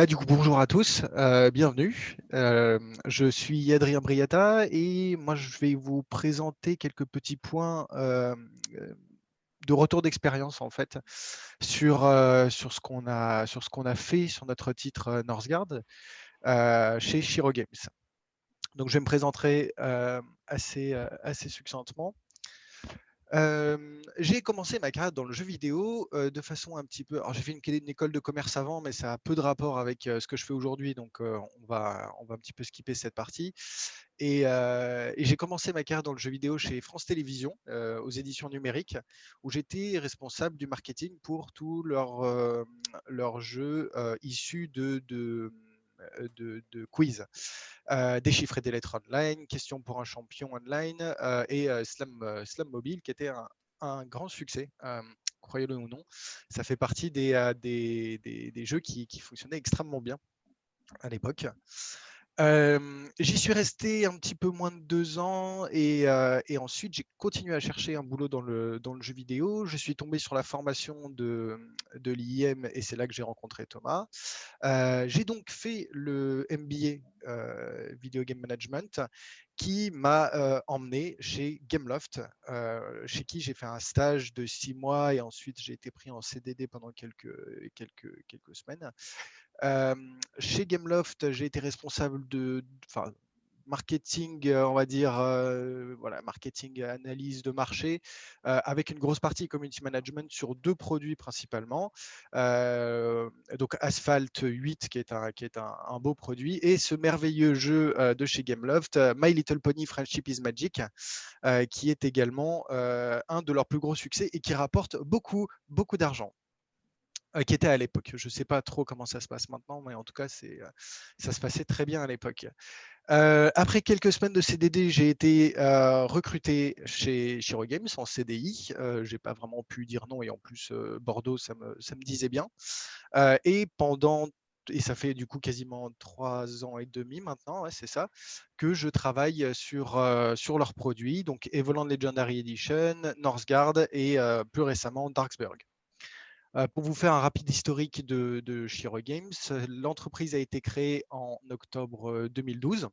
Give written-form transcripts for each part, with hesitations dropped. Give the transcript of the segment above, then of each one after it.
Du coup, bonjour à tous, bienvenue. Je suis Adrien Briata et moi je vais vous présenter quelques petits points de retour d'expérience en fait sur ce qu'on a fait sur notre titre Northgard chez Shiro Games. Donc je vais me présenter assez succinctement. J'ai commencé ma carrière dans le jeu vidéo de façon un petit peu. Alors, j'ai fait une école de commerce avant, mais ça a peu de rapport avec ce que je fais aujourd'hui, donc on va un petit peu skipper cette partie. Et j'ai commencé ma carrière dans le jeu vidéo chez France Télévisions, aux éditions numériques, où j'étais responsable du marketing pour tous leurs jeux issus de quiz. Déchiffrer des lettres online, question pour un champion online et Slam Mobile qui était un grand succès, croyez-le ou non. Ça fait partie des jeux qui fonctionnaient extrêmement bien à l'époque. J'y suis resté un petit peu moins de 2 ans et ensuite j'ai continué à chercher un boulot dans le jeu vidéo. Je suis tombé sur la formation de l'IM et c'est là que j'ai rencontré Thomas. J'ai donc fait le MBA Video Game Management qui m'a emmené chez Gameloft, chez qui j'ai fait un stage de 6 mois et ensuite j'ai été pris en CDD pendant quelques semaines. Chez Gameloft, j'ai été responsable enfin, marketing, on va dire, voilà, marketing, analyse de marché, avec une grosse partie community management sur 2 produits principalement. Donc Asphalt 8, qui est un beau produit, et ce merveilleux jeu de chez Gameloft, My Little Pony Friendship is Magic, qui est également un de leurs plus gros succès et qui rapporte beaucoup, beaucoup d'argent. Qui était à l'époque. Je ne sais pas trop comment ça se passe maintenant, mais en tout cas, ça se passait très bien à l'époque. Après quelques semaines de CDD, j'ai été recruté chez Shiro Games en CDI. Je n'ai pas vraiment pu dire non et en plus, Bordeaux, ça me disait bien. Et ça fait du coup quasiment 3 ans et demi maintenant, ouais, c'est ça, que je travaille sur leurs produits, donc Evoland Legendary Edition, Northgard et plus récemment Darksburg. Pour vous faire un rapide historique de Shiro Games, l'entreprise a été créée en octobre 2012.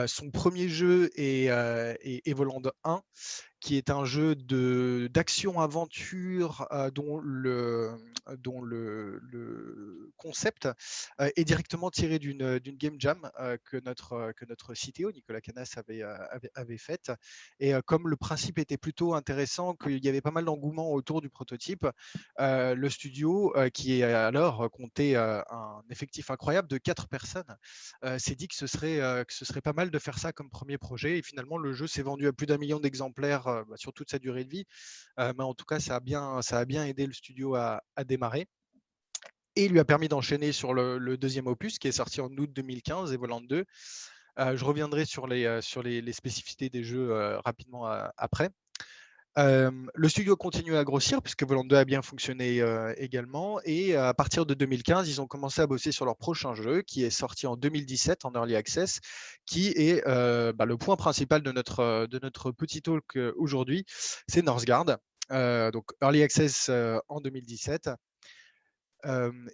Son premier jeu est Evoland 1, qui est un jeu d'action-aventure dont le concept est directement tiré d'une game jam que notre CTO, Nicolas Canas, avait faite. Et comme le principe était plutôt intéressant, qu'il y avait pas mal d'engouement autour du prototype, le studio, qui alors comptait un effectif incroyable de 4 personnes, s'est dit que ce serait pas mal de faire ça comme premier projet. Et finalement, le jeu s'est vendu à plus d'1 million d'exemplaires sur toute sa durée de vie. Mais en tout cas, ça a bien aidé le studio à démarrer et lui a permis d'enchaîner sur le deuxième opus qui est sorti en août 2015, Evoland 2. Je reviendrai sur les spécificités des jeux rapidement après. Le studio continue à grossir puisque Volant 2 a bien fonctionné également. Et à partir de 2015, ils ont commencé à bosser sur leur prochain jeu qui est sorti en 2017 en Early Access, qui est le point principal de notre petit talk aujourd'hui, c'est Northgard. Donc Early Access en 2017.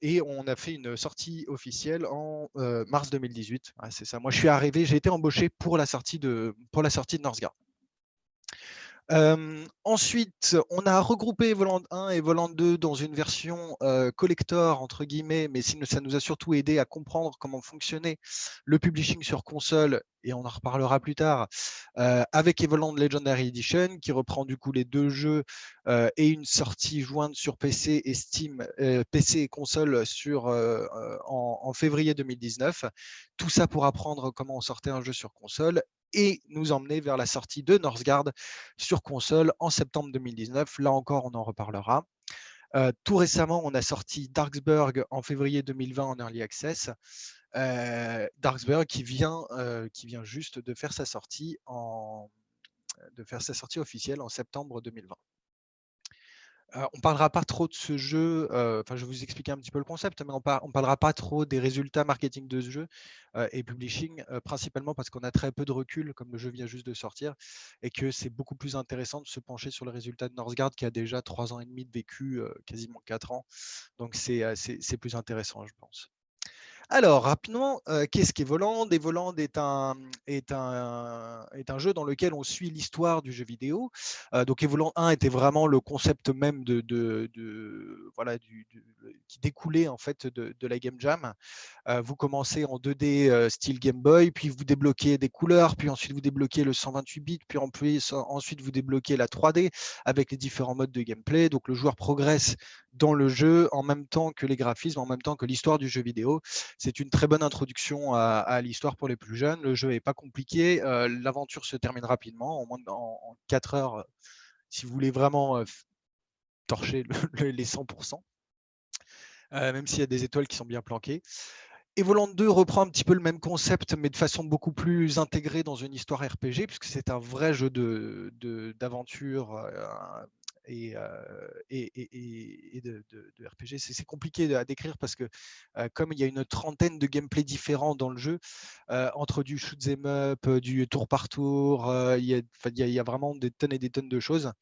Et on a fait une sortie officielle en mars 2018. Ouais, c'est ça. Moi, je suis arrivé, j'ai été embauché pour la sortie de Northgard. Ensuite, on a regroupé Voland 1 et Voland 2 dans une version collector, entre guillemets, mais ça nous a surtout aidé à comprendre comment fonctionnait le publishing sur console, et on en reparlera plus tard, avec Evoland Legendary Edition, qui reprend du coup les 2 jeux et une sortie jointe sur PC et Steam, PC et console en février 2019. Tout ça pour apprendre comment on sortait un jeu sur console et nous emmener vers la sortie de Northgard sur console en septembre 2019. Là encore, on en reparlera. Tout récemment, on a sorti Darksburg en février 2020 en Early Access. Darksburg qui vient juste de faire sa sortie officielle en septembre 2020. On parlera pas trop de ce jeu, enfin, je vais vous expliquer un petit peu le concept, mais on parlera pas trop des résultats marketing de ce jeu, et publishing, principalement parce qu'on a très peu de recul, comme le jeu vient juste de sortir et que c'est beaucoup plus intéressant de se pencher sur les résultats de Northgard qui a déjà 3 ans et demi de vécu, quasiment 4 ans. Donc c'est plus intéressant, je pense. Alors, rapidement, qu'est-ce qu'est Voland? Et Voland est un jeu dans lequel on suit l'histoire du jeu vidéo. Donc, Evoland 1 était vraiment le concept même voilà, qui découlait en fait de la Game Jam. Vous commencez en 2D style Game Boy, puis vous débloquez des couleurs, puis ensuite vous débloquez le 128 bits, puis ensuite vous débloquez la 3D avec les différents modes de gameplay. Donc le joueur progresse dans le jeu en même temps que les graphismes, en même temps que l'histoire du jeu vidéo. C'est une très bonne introduction à l'histoire pour les plus jeunes. Le jeu n'est pas compliqué. L'aventure se termine rapidement, en 4 heures, si vous voulez vraiment torcher les 100%, même s'il y a des étoiles qui sont bien planquées. Evoland 2 reprend un petit peu le même concept, mais de façon beaucoup plus intégrée dans une histoire RPG, puisque c'est un vrai jeu d'aventure et de RPG. C'est compliqué à décrire parce que comme il y a une trentaine de gameplays différents dans le jeu, entre du shoot 'em up, du tour par tour, il y a vraiment des tonnes et des tonnes de choses.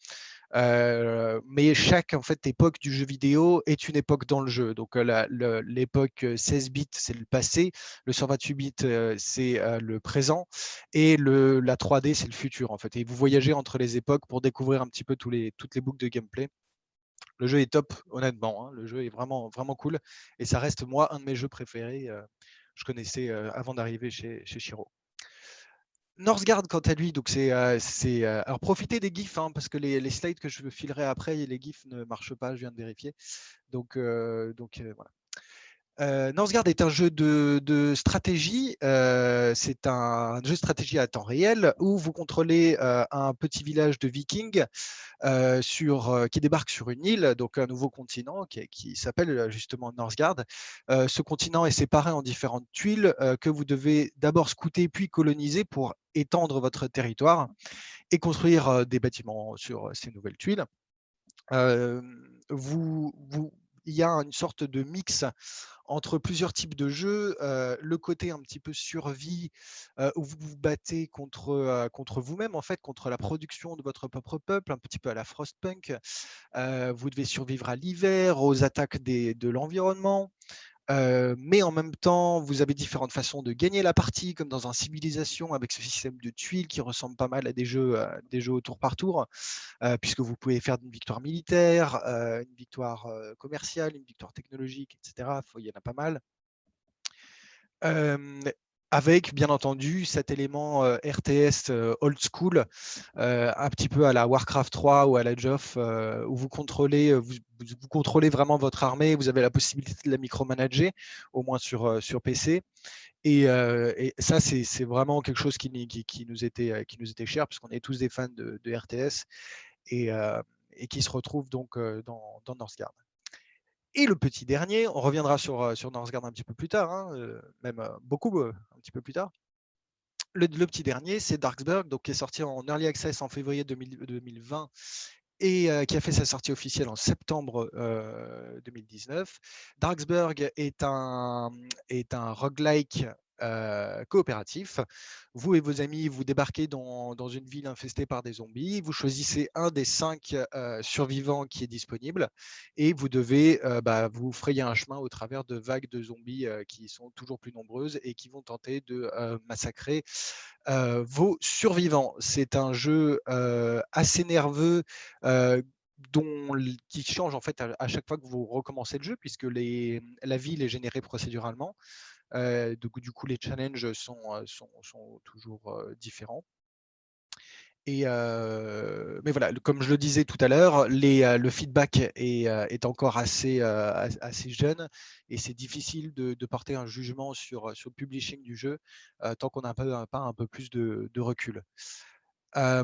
Mais chaque en fait époque du jeu vidéo est une époque dans le jeu. Donc l'époque 16 bits, c'est le passé, le 128 bits, c'est le présent, et la 3D, c'est le futur en fait. Et vous voyagez entre les époques pour découvrir un petit peu toutes les boucles de gameplay. Le jeu est top, honnêtement, hein. Le jeu est vraiment, vraiment cool. Et ça reste, moi, un de mes jeux préférés. Je connaissais avant d'arriver chez Shiro. Northgard, quant à lui, donc alors profitez des GIFs, hein, parce que les slides que je vous filerai après, les GIFs ne marchent pas, je viens de vérifier. Donc voilà. Northgard est un jeu de stratégie. C'est un jeu de stratégie à temps réel où vous contrôlez un petit village de Vikings qui débarque sur une île, donc un nouveau continent qui s'appelle justement Northgard. Ce continent est séparé en différentes tuiles que vous devez d'abord scouter puis coloniser pour étendre votre territoire et construire des bâtiments sur ces nouvelles tuiles. Euh, vous, vous, il y a une sorte de mix entre plusieurs types de jeux, le côté un petit peu survie, où vous vous battez contre vous-même, en fait, contre la production de votre propre peuple, un petit peu à la Frostpunk. Vous devez survivre à l'hiver, aux attaques de l'environnement. Mais en même temps, vous avez différentes façons de gagner la partie, comme dans un Civilisation, avec ce système de tuiles qui ressemble pas mal à des jeux au tour par tour, puisque vous pouvez faire une victoire militaire, une victoire commerciale, une victoire technologique, etc. Il y en a pas mal. Euh, Avec bien entendu cet élément RTS old school, un petit peu à la Warcraft 3 ou à la JoF, où vous contrôlez vraiment votre armée, vous avez la possibilité de la micromanager, au moins sur PC. Et ça, c'est vraiment quelque chose qui nous était cher, puisqu'on est tous des fans de RTS et, euh, et qui se retrouve donc dans Northgard. Et le petit dernier, on reviendra sur Northgard un petit peu plus tard, hein, même beaucoup un petit peu plus tard. Le petit dernier, c'est Darksburg, donc, qui est sorti en Early Access en février 2020 et qui a fait sa sortie officielle en septembre 2019. Darksburg est un roguelike coopératif. Vous et vos amis, vous débarquez dans une ville infestée par des zombies. Vous choisissez un des 5 survivants qui est disponible et vous devez vous frayer un chemin au travers de vagues de zombies qui sont toujours plus nombreuses et qui vont tenter de massacrer vos survivants. C'est un jeu assez nerveux, qui change en fait à chaque fois que vous recommencez le jeu, puisque la ville est générée procéduralement. Du coup, les challenges sont toujours différents. Mais voilà, comme je le disais tout à l'heure, le feedback est encore assez jeune et c'est difficile de porter un jugement sur le publishing du jeu tant qu'on n'a pas un peu plus de recul. Euh,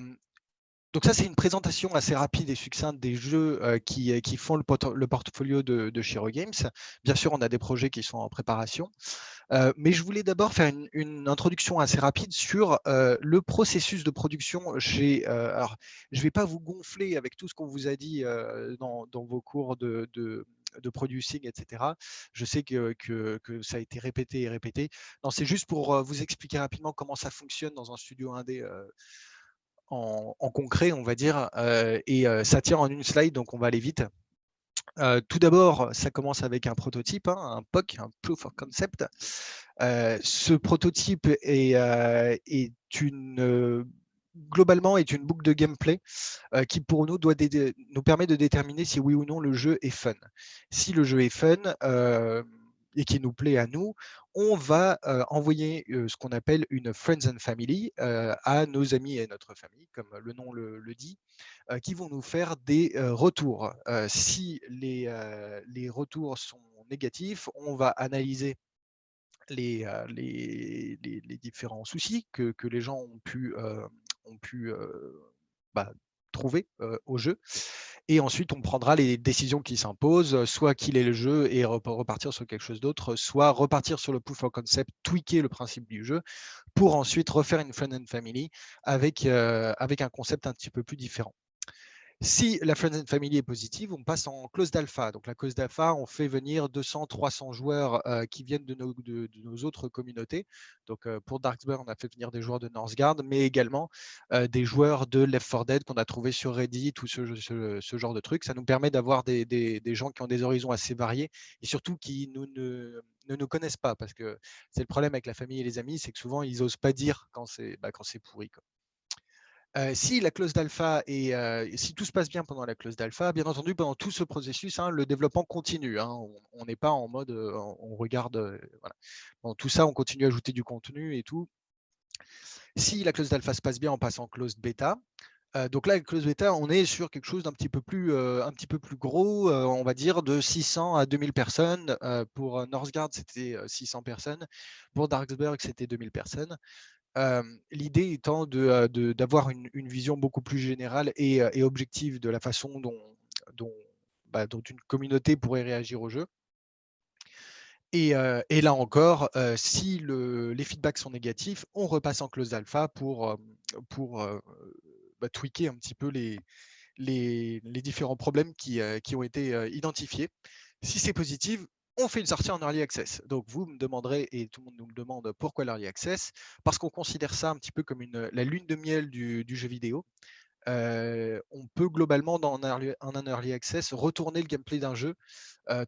Donc ça, c'est une présentation assez rapide et succincte des jeux qui font le portfolio de Shiro Games. Bien sûr, on a des projets qui sont en préparation. Mais je voulais d'abord faire une introduction assez rapide sur le processus de production chez. Alors, je ne vais pas vous gonfler avec tout ce qu'on vous a dit dans vos cours de producing, etc. Je sais que ça a été répété et répété. Non, c'est juste pour vous expliquer rapidement comment ça fonctionne dans un studio indé en concret, on va dire. Et ça tient en une slide, donc on va aller vite. Tout d'abord, ça commence avec un prototype, hein, un POC, un Proof of Concept. Ce prototype est globalement est une boucle de gameplay qui pour nous nous permet de déterminer si oui ou non le jeu est fun. Si le jeu est fun et qui nous plaît à nous, on va envoyer ce qu'on appelle une Friends and Family à nos amis et notre famille, comme le nom le dit, qui vont nous faire des retours. Si les retours sont négatifs, on va analyser les différents soucis que les gens ont pu trouver au jeu. Et ensuite, on prendra les décisions qui s'imposent, soit qu'il ait le jeu et repartir sur quelque chose d'autre, soit repartir sur le proof of concept, tweaker le principe du jeu, pour ensuite refaire une Friend and Family avec un concept un petit peu plus différent. Si la Friends and Family est positive, on passe en closed alpha. Donc la closed alpha, on fait venir 200, 300 joueurs qui viennent de nos autres communautés. Donc pour Darksburg, on a fait venir des joueurs de Northgard, mais également des joueurs de Left 4 Dead qu'on a trouvé sur Reddit ou ce genre de trucs. Ça nous permet d'avoir des gens qui ont des horizons assez variés et surtout qui ne nous connaissent pas, parce que c'est le problème avec la famille et les amis, c'est que souvent ils n'osent pas dire quand c'est pourri, quoi. Si la clause d'alpha et si tout se passe bien pendant la clause d'alpha, bien entendu, pendant tout ce processus, hein, le développement continue. Hein, on n'est pas en mode on regarde. Voilà. Pendant tout ça, on continue à ajouter du contenu et tout. Si la clause d'alpha se passe bien, on passe en clause bêta. Donc là, avec clause bêta, on est sur quelque chose d'un petit peu plus gros, on va dire de 600 à 2000 personnes. Pour Northgard, c'était 600 personnes. Pour Darksburg, c'était 2000 personnes. L'idée étant d'avoir une vision beaucoup plus générale et objective de la façon dont une communauté pourrait réagir au jeu. Et là encore, si les feedbacks sont négatifs, on repasse en close alpha pour tweaker un petit peu les différents problèmes qui ont été identifiés. Si c'est positif, on fait une sortie en early access. Donc vous me demanderez, et tout le monde nous le demande, pourquoi l'early access? Parce qu'on considère ça un petit peu comme la lune de miel du jeu vidéo. On peut globalement, dans un early access, retourner le gameplay d'un jeu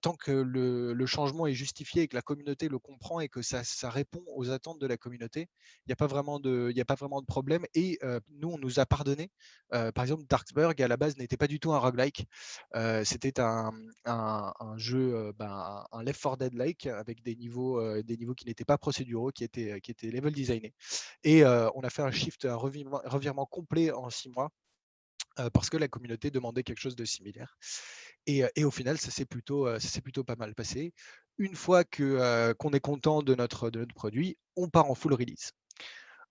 tant que le changement est justifié et que la communauté le comprend et que ça répond aux attentes de la communauté. Il n'y a pas vraiment de problème. Et nous, on nous a pardonné. Par exemple, Darksburg, à la base, n'était pas du tout un roguelike. C'était un jeu, un Left 4 Dead-like, avec des niveaux qui n'étaient pas procéduraux, qui étaient level designés. Et on a fait un shift, un revirement complet en 6 mois. Parce que la communauté demandait quelque chose de similaire. Et au final, ça s'est plutôt pas mal passé. Une fois qu'on est content de notre produit, on part en full release.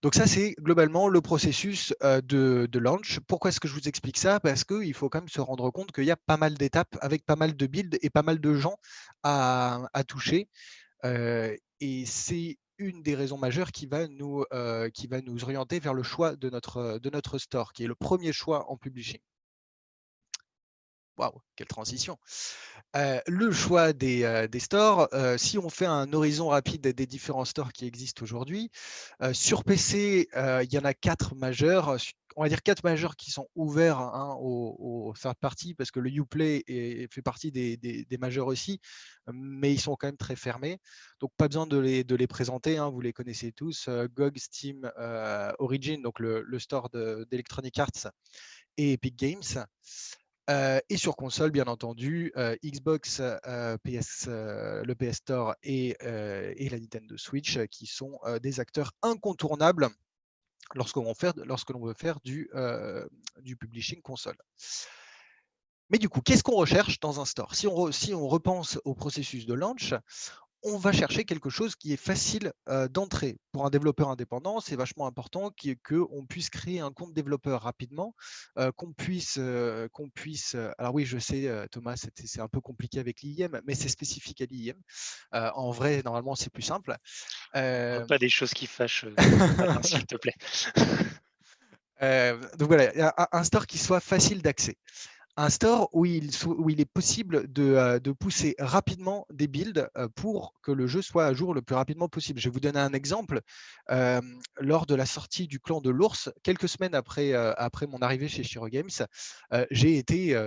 Donc ça, c'est globalement le processus de launch. Pourquoi est-ce que je vous explique ça? Parce qu'il faut quand même se rendre compte qu'il y a pas mal d'étapes avec pas mal de builds et pas mal de gens à toucher. Et c'est une des raisons majeures qui va nous orienter vers le choix de notre store, qui est le premier choix en publishing. Waouh, quelle transition! Le choix des stores, si on fait un horizon rapide des différents stores qui existent aujourd'hui, sur PC, il y en a 4 majeurs. On va dire 4 majeurs qui sont ouverts, hein, aux third party, parce que le Uplay fait partie des majeurs aussi, mais ils sont quand même très fermés. Donc pas besoin de les présenter, hein, vous les connaissez tous. GOG, Steam, Origin, donc le store d'Electronic Arts, et Epic Games. Et sur console, bien entendu, Xbox, le PS Store et la Nintendo Switch, qui sont des acteurs incontournables lorsque l'on veut faire du publishing console. Mais du coup, qu'est-ce qu'on recherche dans un store? Si on repense au processus de launch, on va chercher quelque chose qui est facile d'entrée. Pour un développeur indépendant, c'est vachement important qu'on puisse créer un compte développeur rapidement, alors oui, je sais, Thomas, c'est un peu compliqué avec l'IIM, mais c'est spécifique à l'IIM. En vrai, normalement, c'est plus simple. Parle pas des choses qui fâchent ce matin, s'il te plaît. Donc voilà, un store qui soit facile d'accès. Un store où il est possible de pousser rapidement des builds pour que le jeu soit à jour le plus rapidement possible. Je vais vous donner un exemple. Lors de la sortie du clan de l'ours, quelques semaines après mon arrivée chez Shiro Games, j'ai été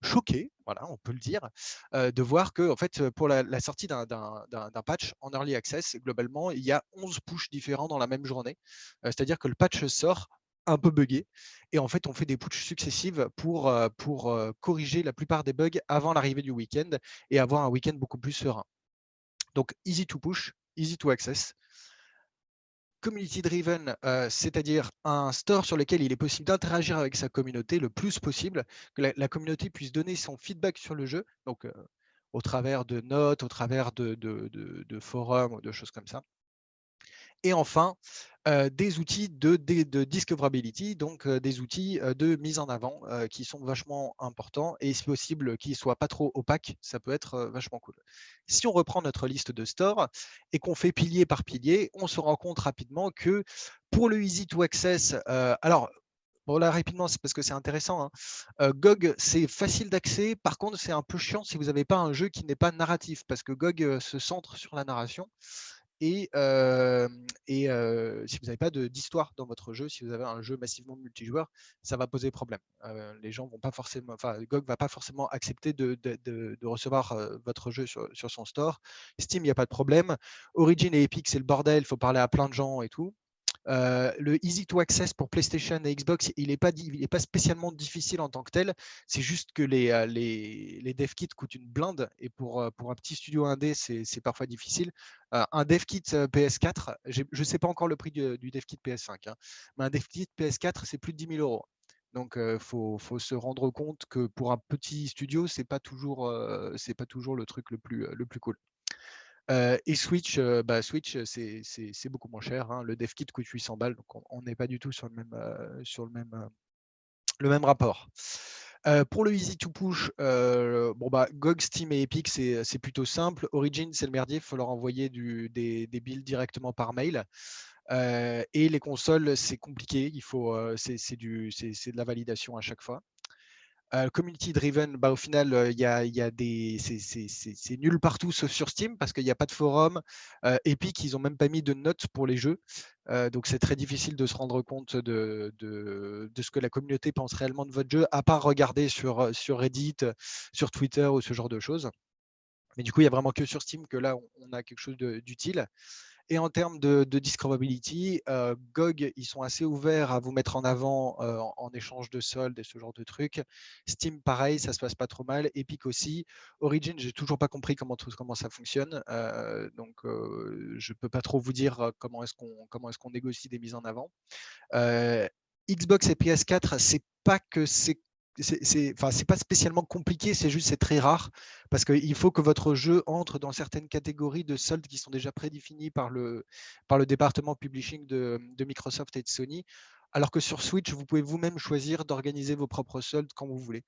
choqué, voilà, on peut le dire, de voir que en fait, pour la sortie d'un patch en early access, globalement, il y a 11 pushs différents dans la même journée. C'est-à-dire que le patch sort un peu buggé. Et en fait, on fait des pushs successives pour corriger la plupart des bugs avant l'arrivée du week-end et avoir un week-end beaucoup plus serein. Donc, easy to push, easy to access. Community driven, c'est-à-dire un store sur lequel il est possible d'interagir avec sa communauté le plus possible, que la communauté puisse donner son feedback sur le jeu, donc au travers de notes, au travers de forums ou de choses comme ça. Et enfin, des outils de discoverability, donc des outils de mise en avant qui sont vachement importants et si possible qu'ils ne soient pas trop opaques, ça peut être vachement cool. Si on reprend notre liste de stores et qu'on fait pilier par pilier, on se rend compte rapidement que pour le easy to access, alors bon, là, rapidement, c'est parce que c'est intéressant, hein. GOG, c'est facile d'accès. Par contre, c'est un peu chiant si vous n'avez pas un jeu qui n'est pas narratif, parce que GOG se centre sur la narration. Et si vous n'avez pas d'histoire dans votre jeu, si vous avez un jeu massivement multijoueur, ça va poser problème. Les gens vont pas forcément, enfin, GOG va pas forcément accepter de recevoir votre jeu sur son store. Steam, il n'y a pas de problème. Origin et Epic, c'est le bordel, il faut parler à plein de gens et tout. Le easy to access pour PlayStation et Xbox, il n'est pas spécialement difficile en tant que tel. C'est juste que les dev kits coûtent une blinde et pour un petit studio indé, c'est parfois difficile. Un dev kit PS4, je ne sais pas encore le prix du dev kit PS5, hein, mais un dev kit PS4, c'est plus de 10 000 euros. Donc, il faut se rendre compte que pour un petit studio, c'est pas toujours le truc le plus cool. Et Switch, Switch, c'est beaucoup moins cher, hein. Le dev kit coûte 800 balles, donc on n'est pas du tout sur le même rapport. Pour le easy to push, GOG, Steam et Epic, c'est plutôt simple. Origin, c'est le merdier, il faut leur envoyer des builds directement par mail. Et les consoles, c'est compliqué, c'est de la validation à chaque fois. Community driven, au final, c'est nul partout sauf sur Steam parce qu'il n'y a pas de forum. Epic, ils n'ont même pas mis de notes pour les jeux. Donc, c'est très difficile de se rendre compte de ce que la communauté pense réellement de votre jeu, à part regarder sur Reddit, sur Twitter ou ce genre de choses. Mais du coup, il n'y a vraiment que sur Steam que là, on a quelque chose d'utile. Et en termes de discoverability, GOG, ils sont assez ouverts à vous mettre en avant en échange de soldes et ce genre de trucs. Steam, pareil, ça se passe pas trop mal. Epic aussi. Origin, j'ai toujours pas compris comment ça fonctionne. Donc, je peux pas trop vous dire comment est-ce qu'on négocie des mises en avant. Xbox et PS4, c'est pas que c'est pas spécialement compliqué, c'est juste c'est très rare parce qu'il faut que votre jeu entre dans certaines catégories de soldes qui sont déjà prédéfinies par le département publishing de Microsoft et de Sony. Alors que sur Switch, vous pouvez vous-même choisir d'organiser vos propres soldes quand vous voulez.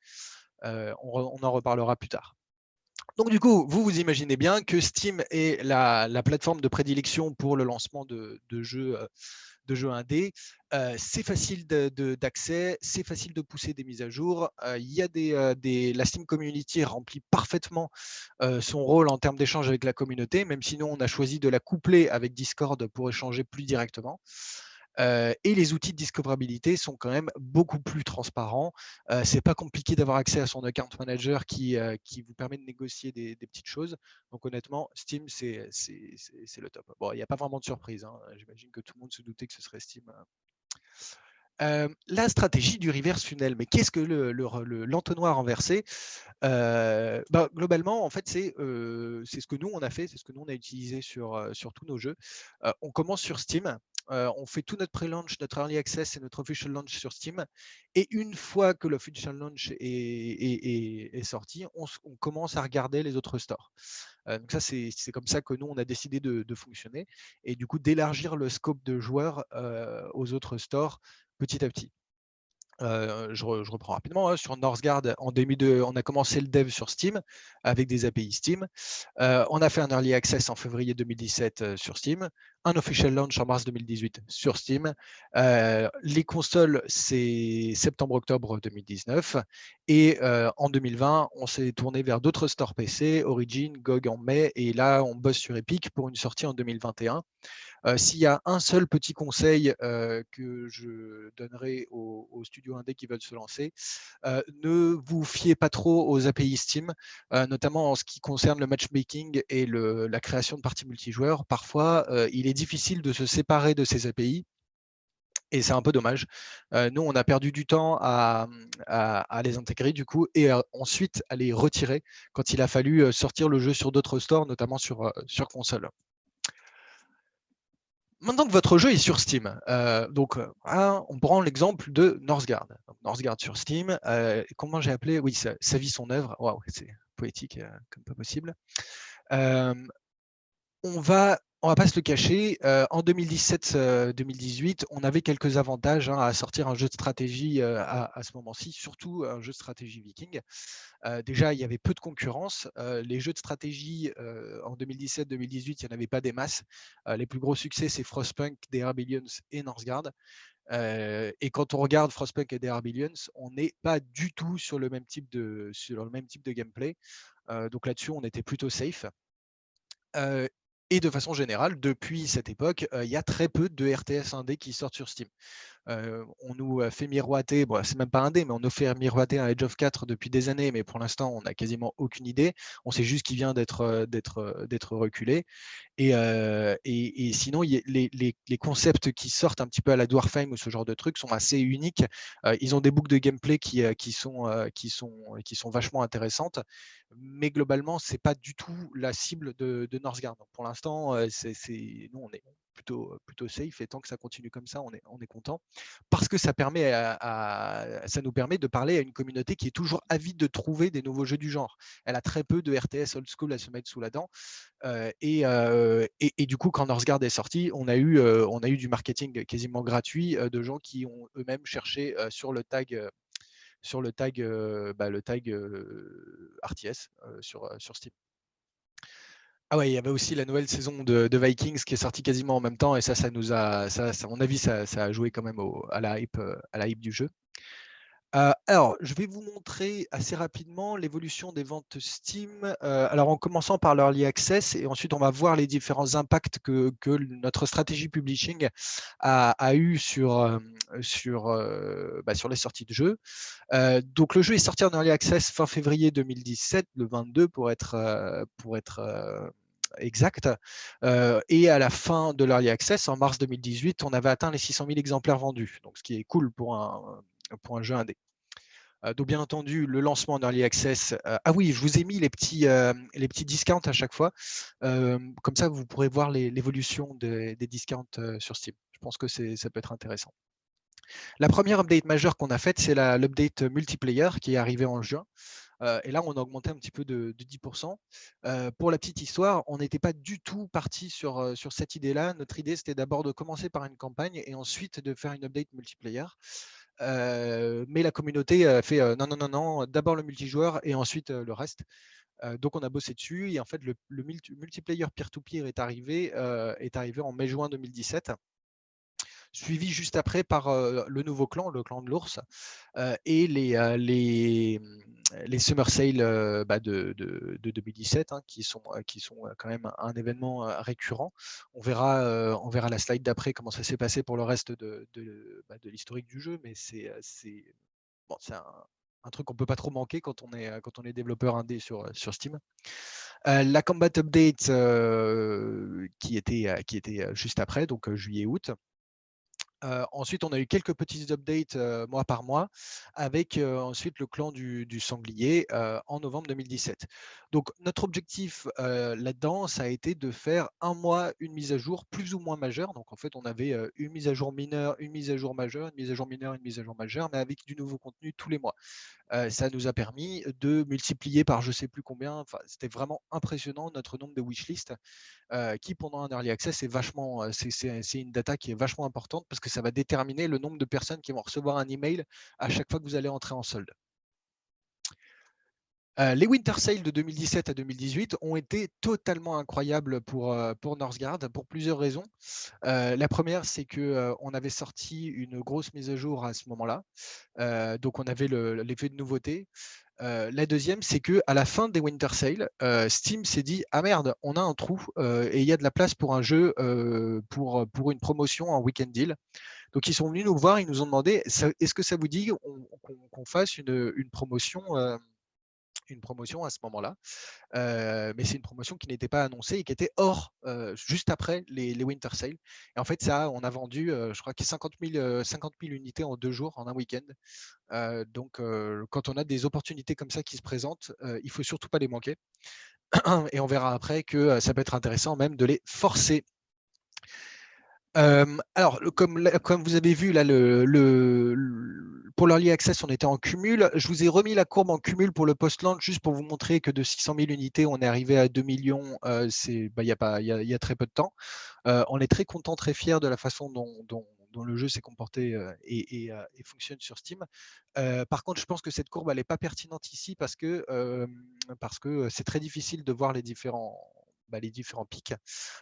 On en reparlera plus tard. Donc du coup, vous imaginez bien que Steam est la plateforme de prédilection pour le lancement de jeux indés. C'est facile d'accès, c'est facile de pousser des mises à jour. Il y a la Steam Community remplit parfaitement son rôle en termes d'échange avec la communauté, même si nous, on a choisi de la coupler avec Discord pour échanger plus directement. Et les outils de discoverabilité sont quand même beaucoup plus transparents. C'est pas compliqué d'avoir accès à son account manager qui vous permet de négocier des petites choses. Donc honnêtement, Steam, c'est le top. Bon, il n'y a pas vraiment de surprise, hein. J'imagine que tout le monde se doutait que ce serait Steam. La stratégie du reverse funnel, mais qu'est-ce que l'entonnoir renversé? Globalement, en fait, c'est ce que nous, on a fait, c'est ce que nous, on a utilisé sur tous nos jeux. On commence sur Steam, on fait tout notre pré-launch, notre early access et notre official launch sur Steam. Et une fois que l'official launch est sorti, on commence à regarder les autres stores. Donc ça, c'est comme ça que nous, on a décidé de fonctionner et du coup d'élargir le scope de joueurs aux autres stores petit à petit. Je reprends rapidement. Hein. Sur Northgard, en 2002, on a commencé le dev sur Steam avec des API Steam. On a fait un Early Access en février 2017 sur Steam, un Official Launch en mars 2018 sur Steam. Les consoles, c'est septembre-octobre 2019. Et en 2020, on s'est tourné vers d'autres stores PC, Origin, GOG en mai. Et là, on bosse sur Epic pour une sortie en 2021. S'il y a un seul petit conseil que je donnerai aux studios indés qui veulent se lancer, ne vous fiez pas trop aux API Steam, notamment en ce qui concerne le matchmaking et la création de parties multijoueurs. Parfois, il est difficile de se séparer de ces API. Et c'est un peu dommage. Nous, on a perdu du temps à les intégrer du coup et ensuite à les retirer quand il a fallu sortir le jeu sur d'autres stores, notamment sur console. Maintenant que votre jeu est sur Steam, on prend l'exemple de Northgard. Northgard sur Steam, comment j'ai appelé? Oui, sa vie, son œuvre. Waouh, c'est poétique comme pas possible. On va pas se le cacher, en 2017-2018, on avait quelques avantages à sortir un jeu de stratégie à ce moment-ci, surtout un jeu de stratégie viking. Déjà, il y avait peu de concurrence. Les jeux de stratégie en 2017-2018, il n'y en avait pas des masses. Les plus gros succès, c'est Frostpunk, The Rebellions et Northgard. Et quand on regarde Frostpunk et The Rebellions, on n'est pas du tout sur le même type de gameplay. Donc là-dessus, on était plutôt safe. Et de façon générale, depuis cette époque, il y a très peu de RTS indés qui sortent sur Steam. On nous fait miroiter, bon, c'est même pas un dé, mais on nous fait miroiter un Age of 4 depuis des années, mais pour l'instant, on n'a quasiment aucune idée. On sait juste qu'il vient d'être reculé. Et sinon, les concepts qui sortent un petit peu à la Dwarfheim ou ce genre de trucs sont assez uniques. Ils ont des boucles de gameplay qui sont vachement intéressantes, mais globalement, c'est pas du tout la cible de Northgard. Donc pour l'instant, nous, on est plutôt safe et tant que ça continue comme ça, on est content parce que ça nous permet de parler à une communauté qui est toujours avide de trouver des nouveaux jeux du genre. Elle a très peu de RTS old school à se mettre sous la dent. Et du coup, quand Northgard est sorti, on a eu du marketing quasiment gratuit de gens qui ont eux-mêmes cherché sur le tag RTS sur Steam. Ah ouais, il y avait aussi la nouvelle saison de Vikings qui est sortie quasiment en même temps et ça nous a, à mon avis, ça a joué quand même à la hype du jeu. Alors, je vais vous montrer assez rapidement l'évolution des ventes Steam. Alors, en commençant par l'Early Access, et ensuite, on va voir les différents impacts que notre stratégie publishing a eu sur les sorties de jeux. Donc, le jeu est sorti en Early Access fin février 2017, le 22 pour être exact. Et à la fin de l'Early Access, en mars 2018, on avait atteint les 600 000 exemplaires vendus, donc ce qui est cool pour un jeu indé. Donc bien entendu, le lancement en Early Access. Ah oui, je vous ai mis les petits discounts à chaque fois. Comme ça, vous pourrez voir l'évolution des discounts sur Steam. Je pense que ça peut être intéressant. La première update majeure qu'on a faite, c'est l'update multiplayer qui est arrivée en juin. Et là, on a augmenté un petit peu de 10%. Pour la petite histoire, on n'était pas du tout parti sur cette idée-là. Notre idée, c'était d'abord de commencer par une campagne et ensuite de faire une update multiplayer. Mais la communauté a fait non, non, non, non, d'abord le multijoueur et ensuite le reste. Donc on a bossé dessus et en fait le multiplayer peer-to-peer est arrivé en mai-juin 2017, suivi juste après par le nouveau clan, le clan de l'ours, et les Summer Sale de 2017, qui sont quand même un événement récurrent. On verra la slide d'après comment ça s'est passé pour le reste de l'historique du jeu, mais c'est un truc qu'on ne peut pas trop manquer quand on est développeur indé sur Steam. La Combat Update qui était juste après, donc juillet-août. Ensuite, on a eu quelques petits updates mois par mois avec ensuite le clan du sanglier en novembre 2017. Donc, notre objectif là-dedans, ça a été de faire un mois, une mise à jour plus ou moins majeure. Donc, en fait, on avait une mise à jour mineure, une mise à jour majeure, une mise à jour mineure, une mise à jour majeure, mais avec du nouveau contenu tous les mois. Ça nous a permis de multiplier par je ne sais plus combien. Enfin, c'était vraiment impressionnant notre nombre de wishlists qui, pendant un early access, c'est une data qui est vachement importante parce que ça va déterminer le nombre de personnes qui vont recevoir un email à chaque fois que vous allez entrer en solde. Les Winter Sale de 2017 à 2018 ont été totalement incroyables pour Northgard pour plusieurs raisons. La première, c'est qu'on avait sorti une grosse mise à jour à ce moment-là. Donc, on avait l'effet de nouveauté. La deuxième, c'est qu'à la fin des Winter Sale, Steam s'est dit « Ah merde, on a un trou et il y a de la place pour un jeu pour une promotion en week-end deal ». Donc, ils sont venus nous voir, ils nous ont demandé « Est-ce que ça vous dit qu'on fasse une promotion à ce moment-là, mais c'est une promotion qui n'était pas annoncée et qui était hors, juste après les Winter Sale. Et en fait, ça, on a vendu, je crois que 50 000 unités en 2 jours, en un week-end. Donc, quand on a des opportunités comme ça qui se présentent, il ne faut surtout pas les manquer. Et on verra après que ça peut être intéressant même de les forcer. Alors, comme vous avez vu, là, pour l'Early Access, on était en cumul. Je vous ai remis la courbe en cumul pour le post-launch, juste pour vous montrer que de 600 000 unités, on est arrivé à 2 millions il y a très peu de temps. On est très content, très fier de la façon dont le jeu s'est comporté et fonctionne sur Steam. Par contre, je pense que cette courbe, elle n'est pas pertinente ici parce que c'est très difficile de voir les différents pics.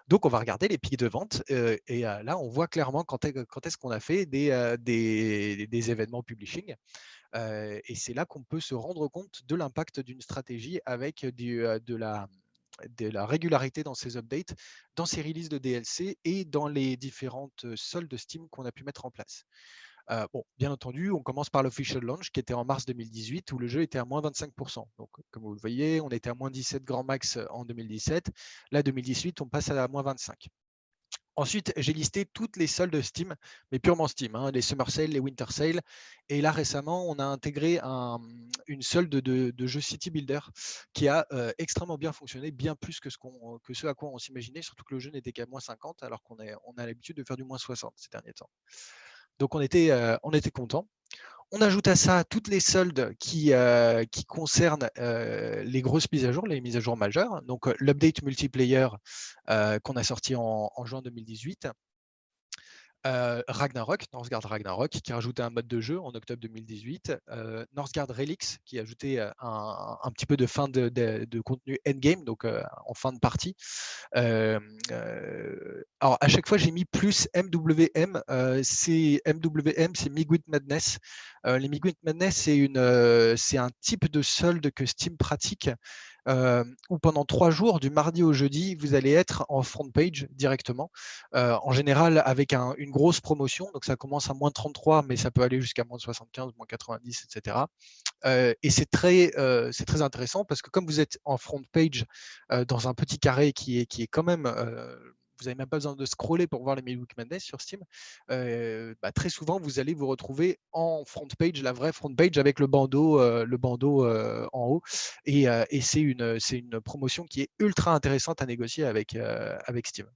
Donc, on va regarder les pics de vente et là, on voit clairement quand est-ce qu'on a fait des événements publishing. Et c'est là qu'on peut se rendre compte de l'impact d'une stratégie avec de la régularité dans ces updates, dans ces releases de DLC et dans les différentes soldes Steam qu'on a pu mettre en place. Bon, bien entendu, on commence par l'official launch qui était en mars 2018 où le jeu était à moins 25%. Donc, comme vous le voyez, on était à moins 17 grand max en 2017. Là, 2018, on passe à moins 25. Ensuite, j'ai listé toutes les soldes Steam, mais purement Steam, hein, les Summer Sale, les Winter Sale. Et là, récemment, on a intégré une solde de jeu City Builder qui a extrêmement bien fonctionné, bien plus que ce à quoi on s'imaginait, surtout que le jeu n'était qu'à moins 50, alors qu'on a l'habitude de faire du moins 60 ces derniers temps. Donc, on était content. On ajoute à ça toutes les soldes qui concernent les grosses mises à jour, les mises à jour majeures. Donc, l'update multiplayer qu'on a sorti en juin 2018. Ragnarok, Northgard Ragnarok, qui a rajouté un mode de jeu en octobre 2018. Northgard Relics, qui a ajouté un petit peu de fin de contenu endgame, donc en fin de partie. Alors, à chaque fois, j'ai mis plus MWM. C'est MWM, c'est Midwinter Madness. Les Midwinter Madness, c'est un type de solde que Steam pratique où pendant 3 jours, du mardi au jeudi, vous allez être en front page directement. En général, avec une grosse promotion. Donc, ça commence à moins 33, mais ça peut aller jusqu'à moins 75, moins 90, etc. Et c'est très intéressant parce que comme vous êtes en front page dans un petit carré qui est quand même vous n'avez même pas besoin de scroller pour voir les Midweek Madness sur Steam. Très souvent, vous allez vous retrouver en front page, la vraie front page avec le bandeau en haut. Et c'est une promotion qui est ultra intéressante à négocier avec Steam.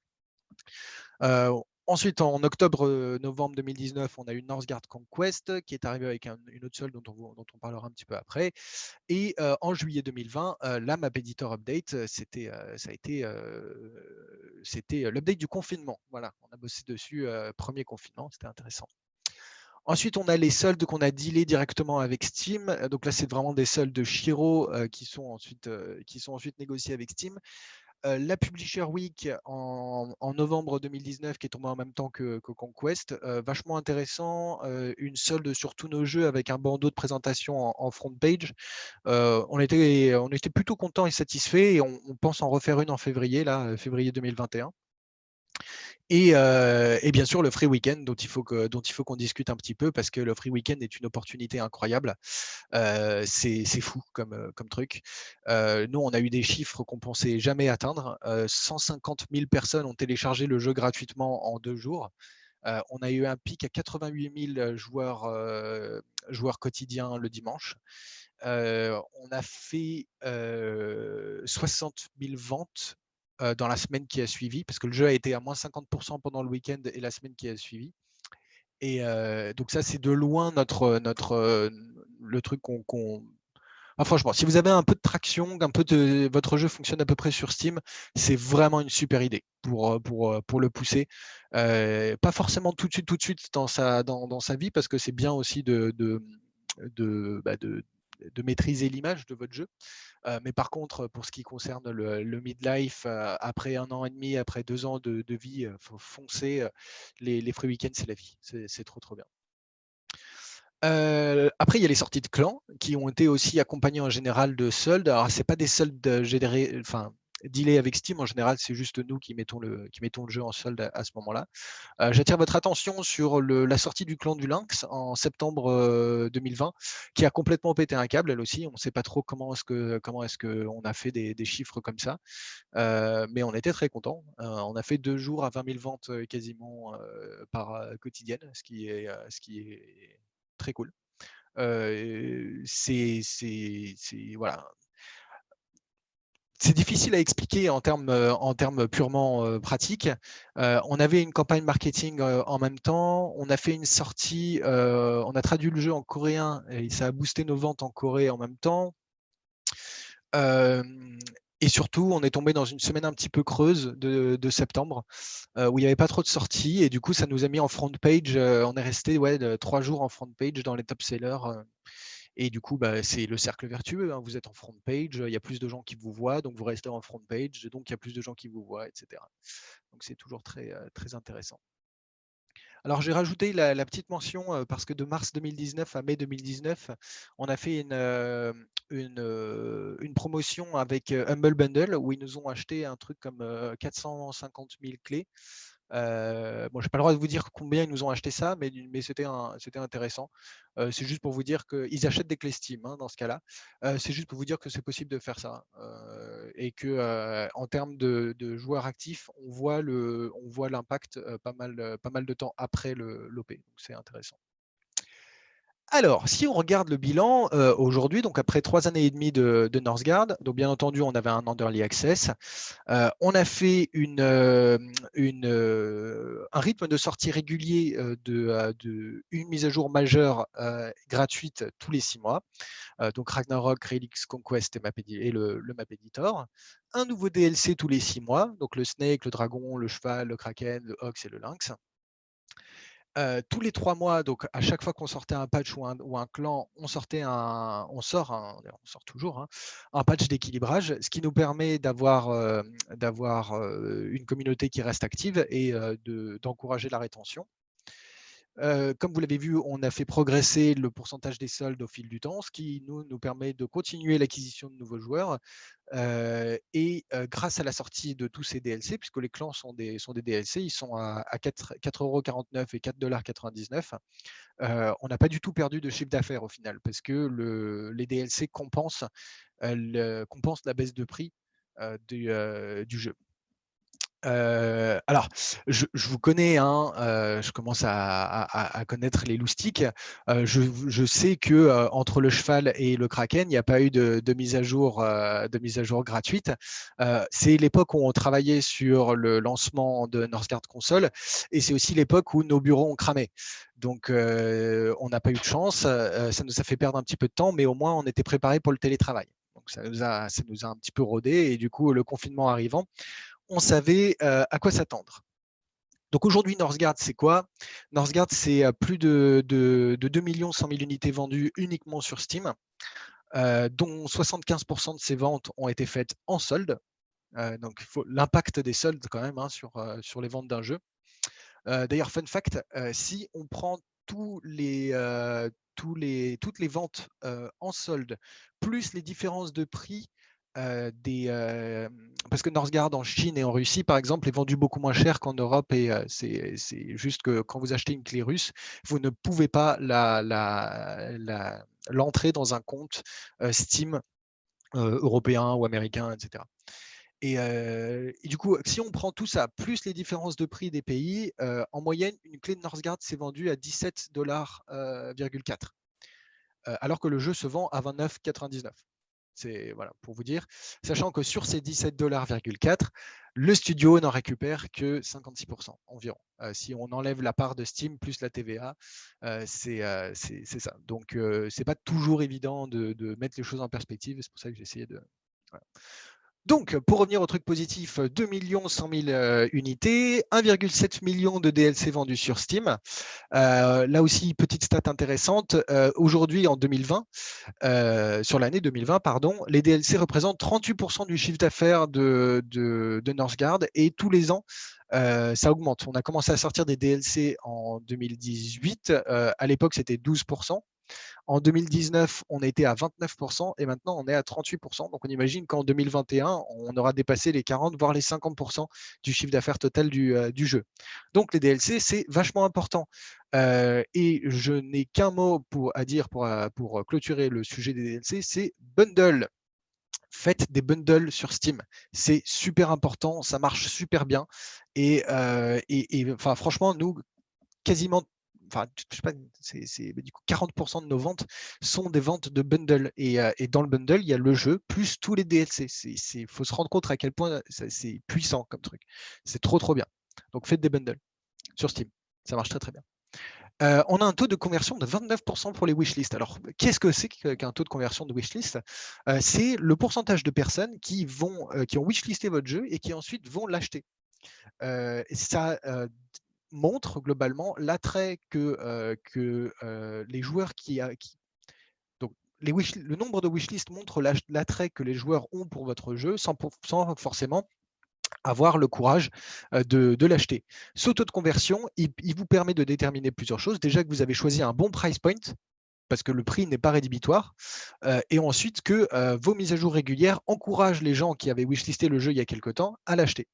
Ensuite, en octobre-novembre 2019, on a eu Northgard Conquest qui est arrivé avec une autre solde dont on parlera un petit peu après. Et en juillet 2020, la Map Editor Update, c'était l'update du confinement. Voilà, on a bossé dessus, premier confinement, c'était intéressant. Ensuite, on a les soldes qu'on a dealés directement avec Steam. Donc là, c'est vraiment des soldes de Shiro qui sont ensuite négociés avec Steam. La Publisher Week en novembre 2019 qui est tombée en même temps que Conquest, vachement intéressant, une solde sur tous nos jeux avec un bandeau de présentation en front page. On était plutôt contents et satisfaits et on pense en refaire une en février, février 2021. Et bien sûr, le Free Weekend dont il faut qu'on discute un petit peu parce que le Free Weekend est une opportunité incroyable. C'est fou comme truc. Nous, on a eu des chiffres qu'on ne pensait jamais atteindre. 150 000 personnes ont téléchargé le jeu gratuitement en 2 jours. On a eu un pic à 88 000 joueurs quotidiens le dimanche. On a fait 60 000 ventes dans la semaine qui a suivi, parce que le jeu a été à moins 50% pendant le week-end et la semaine qui a suivi. Et donc ça, c'est de loin le truc qu'on ah, franchement, si vous avez un peu de traction, votre jeu fonctionne à peu près sur Steam, c'est vraiment une super idée pour le pousser. Pas forcément tout de suite dans sa vie, parce que c'est bien aussi de maîtriser l'image de votre jeu. Mais par contre, pour ce qui concerne le midlife, après 1 an et demi, après 2 ans de vie, faut foncer. Les free week-ends, c'est la vie. C'est trop, trop bien. Après, il y a les sorties de clans qui ont été aussi accompagnées en général de soldes. Alors, ce n'est pas des soldes générés, enfin, dealés avec Steam. En général, c'est juste nous qui mettons le jeu en solde à ce moment-là. J'attire votre attention sur la sortie du clan du Lynx en septembre 2020, qui a complètement pété un câble, elle aussi. On ne sait pas trop comment est-ce qu'on a fait des chiffres comme ça. Mais on était très contents. On a fait 2 jours à 20 000 ventes quasiment par quotidienne, ce qui est très cool. Voilà. C'est difficile à expliquer en termes purement pratiques. On avait une campagne marketing en même temps. On a fait une sortie, on a traduit le jeu en coréen et ça a boosté nos ventes en Corée en même temps. Et surtout, on est tombé dans une semaine un petit peu creuse de septembre, où il n'y avait pas trop de sorties. Et du coup, ça nous a mis en front page. On est resté 3 jours en front page dans les top sellers. Et du coup, c'est le cercle vertueux. Hein. Vous êtes en front page, il y a plus de gens qui vous voient, donc vous restez en front page, donc il y a plus de gens qui vous voient, etc. Donc c'est toujours très, très intéressant. Alors j'ai rajouté la petite mention parce que de mars 2019 à mai 2019, on a fait une promotion avec Humble Bundle où ils nous ont acheté un truc comme 450 000 clés. Bon, je n'ai pas le droit de vous dire combien ils nous ont acheté ça, mais c'était intéressant. C'est juste pour vous dire qu'ils achètent des clés Steam hein, dans ce cas-là. C'est juste pour vous dire que c'est possible de faire ça. Et qu'en termes de joueurs actifs, on voit l'impact pas mal de temps après l'OP. Donc c'est intéressant. Alors, si on regarde le bilan aujourd'hui, donc après 3 années et demie de Northgard, donc bien entendu, on avait un early access. On a fait un rythme de sortie régulier de une mise à jour majeure gratuite tous les 6 mois. Donc Ragnarok, Relics, Conquest et le Map Editor. Un nouveau DLC tous les 6 mois, donc le Snake, le Dragon, le Cheval, le Kraken, le Ox et le Lynx. Tous les 3 mois, donc à chaque fois qu'on sortait un patch ou un clan, on sort toujours un patch d'équilibrage, ce qui nous permet d'avoir une communauté qui reste active et d'encourager la rétention. Comme vous l'avez vu, on a fait progresser le pourcentage des soldes au fil du temps, ce qui nous permet de continuer l'acquisition de nouveaux joueurs. Et grâce à la sortie de tous ces DLC, puisque les clans sont des DLC, ils sont à 4,49 € et 4,99 $, on n'a pas du tout perdu de chiffre d'affaires au final, parce que les DLC compensent la baisse de prix du jeu. Alors, je vous connais, hein, je commence à connaître les loustiques. Je sais que entre le cheval et le kraken, il n'y a pas eu de mise à jour gratuite. C'est l'époque où on travaillait sur le lancement de Northgard console, et c'est aussi l'époque où nos bureaux ont cramé. Donc, on n'a pas eu de chance. Ça nous a fait perdre un petit peu de temps, mais au moins on était préparé pour le télétravail. Donc, ça nous a un petit peu rodé, et du coup, le confinement arrivant, on savait à quoi s'attendre. Donc aujourd'hui, Northgard, c'est quoi? Northgard, c'est plus de 2 100 000 unités vendues uniquement sur Steam, dont 75% de ces ventes ont été faites en solde. Donc l'impact des soldes quand même sur les ventes d'un jeu. D'ailleurs, fun fact, si on prend toutes les ventes en solde, plus les différences de prix parce que Northgard en Chine et en Russie, par exemple, est vendu beaucoup moins cher qu'en Europe, et c'est juste que quand vous achetez une clé russe, vous ne pouvez pas l'entrer dans un compte Steam européen ou américain, etc. Et du coup, si on prend tout ça, plus les différences de prix des pays, en moyenne, une clé de Northgard s'est vendue à 17,4 $, alors que le jeu se vend à 29,99 $. C'est voilà, pour vous dire, sachant que sur ces 17,4 $, le studio n'en récupère que 56% environ. Si on enlève la part de Steam plus la TVA, c'est ça. Donc, c'est pas toujours évident de mettre les choses en perspective. C'est pour ça que j'ai essayé de. Voilà. Donc, pour revenir au truc positif, 2 100 000 unités, 1,7 million de DLC vendus sur Steam. Là aussi, petite stat intéressante, aujourd'hui en 2020, sur l'année 2020, pardon, les DLC représentent 38% du chiffre d'affaires de Northgard et tous les ans, ça augmente. On a commencé à sortir des DLC en 2018, à l'époque c'était 12%. En 2019, on était à 29% et maintenant on est à 38%. Donc on imagine qu'en 2021, on aura dépassé les 40, voire les 50% du chiffre d'affaires total du jeu. Donc les DLC, c'est vachement important. Et je n'ai qu'un mot à dire pour clôturer le sujet des DLC, c'est bundle. Faites des bundles sur Steam. C'est super important, ça marche super bien. Enfin, franchement, nous, quasiment, enfin, je sais pas, du coup 40% de nos ventes sont des ventes de bundle. Et dans le bundle, il y a le jeu plus tous les DLC. Il faut se rendre compte à quel point c'est puissant comme truc. C'est trop, trop bien. Donc faites des bundles sur Steam. Ça marche très, très bien. On a un taux de conversion de 29% pour les wishlists. Alors, qu'est-ce que c'est qu'un taux de conversion de wishlist? C'est le pourcentage de personnes qui ont wishlisté votre jeu et qui ensuite vont l'acheter. Ça montre globalement l'attrait que les joueurs donc le nombre de wishlists montre l'attrait que les joueurs ont pour votre jeu sans forcément avoir le courage de l'acheter. Ce taux de conversion, il vous permet de déterminer plusieurs choses. Déjà que vous avez choisi un bon price point, parce que le prix n'est pas rédhibitoire, et ensuite que vos mises à jour régulières encouragent les gens qui avaient wishlisté le jeu il y a quelque temps à l'acheter.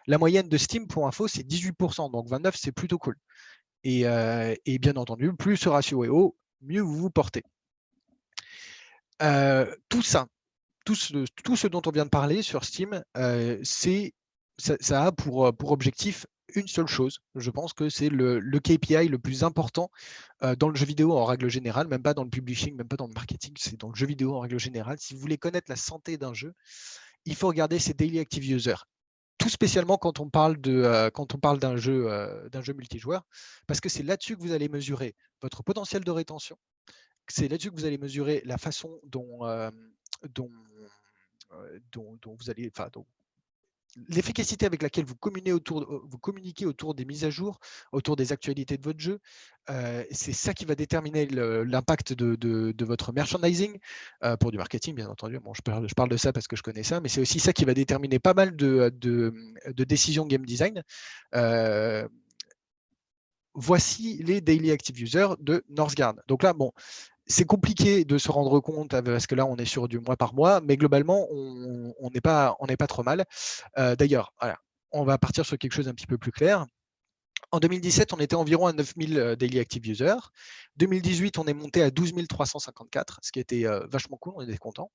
La moyenne de Steam, pour info, c'est 18%, donc 29, c'est plutôt cool. Et bien entendu, plus ce ratio est haut, mieux vous vous portez. Tout ça, tout ce dont on vient de parler sur Steam, ça a pour objectif une seule chose. Je pense que c'est le KPI le plus important dans le jeu vidéo en règle générale, même pas dans le publishing, même pas dans le marketing, c'est dans le jeu vidéo en règle générale. Si vous voulez connaître la santé d'un jeu, il faut regarder ses daily active users. Tout spécialement quand on parle d'un jeu multijoueur, parce que c'est là-dessus que vous allez mesurer votre potentiel de rétention. C'est là-dessus que vous allez mesurer la façon dont vous allez, enfin, l'efficacité avec laquelle vous communiquez autour des mises à jour, autour des actualités de votre jeu. C'est ça qui va déterminer l'impact de votre merchandising, pour du marketing, bien entendu. Bon, je parle de ça parce que je connais ça, mais c'est aussi ça qui va déterminer pas mal de décisions game design. Voici les daily active users de Northgard. Donc là, bon, c'est compliqué de se rendre compte parce que là, on est sur du mois par mois, mais globalement, on n'est pas trop mal. D'ailleurs, voilà, on va partir sur quelque chose d'un petit peu plus clair. En 2017, on était environ à 9000 daily active users. 2018, on est monté à 12 354, ce qui était vachement cool, on était content.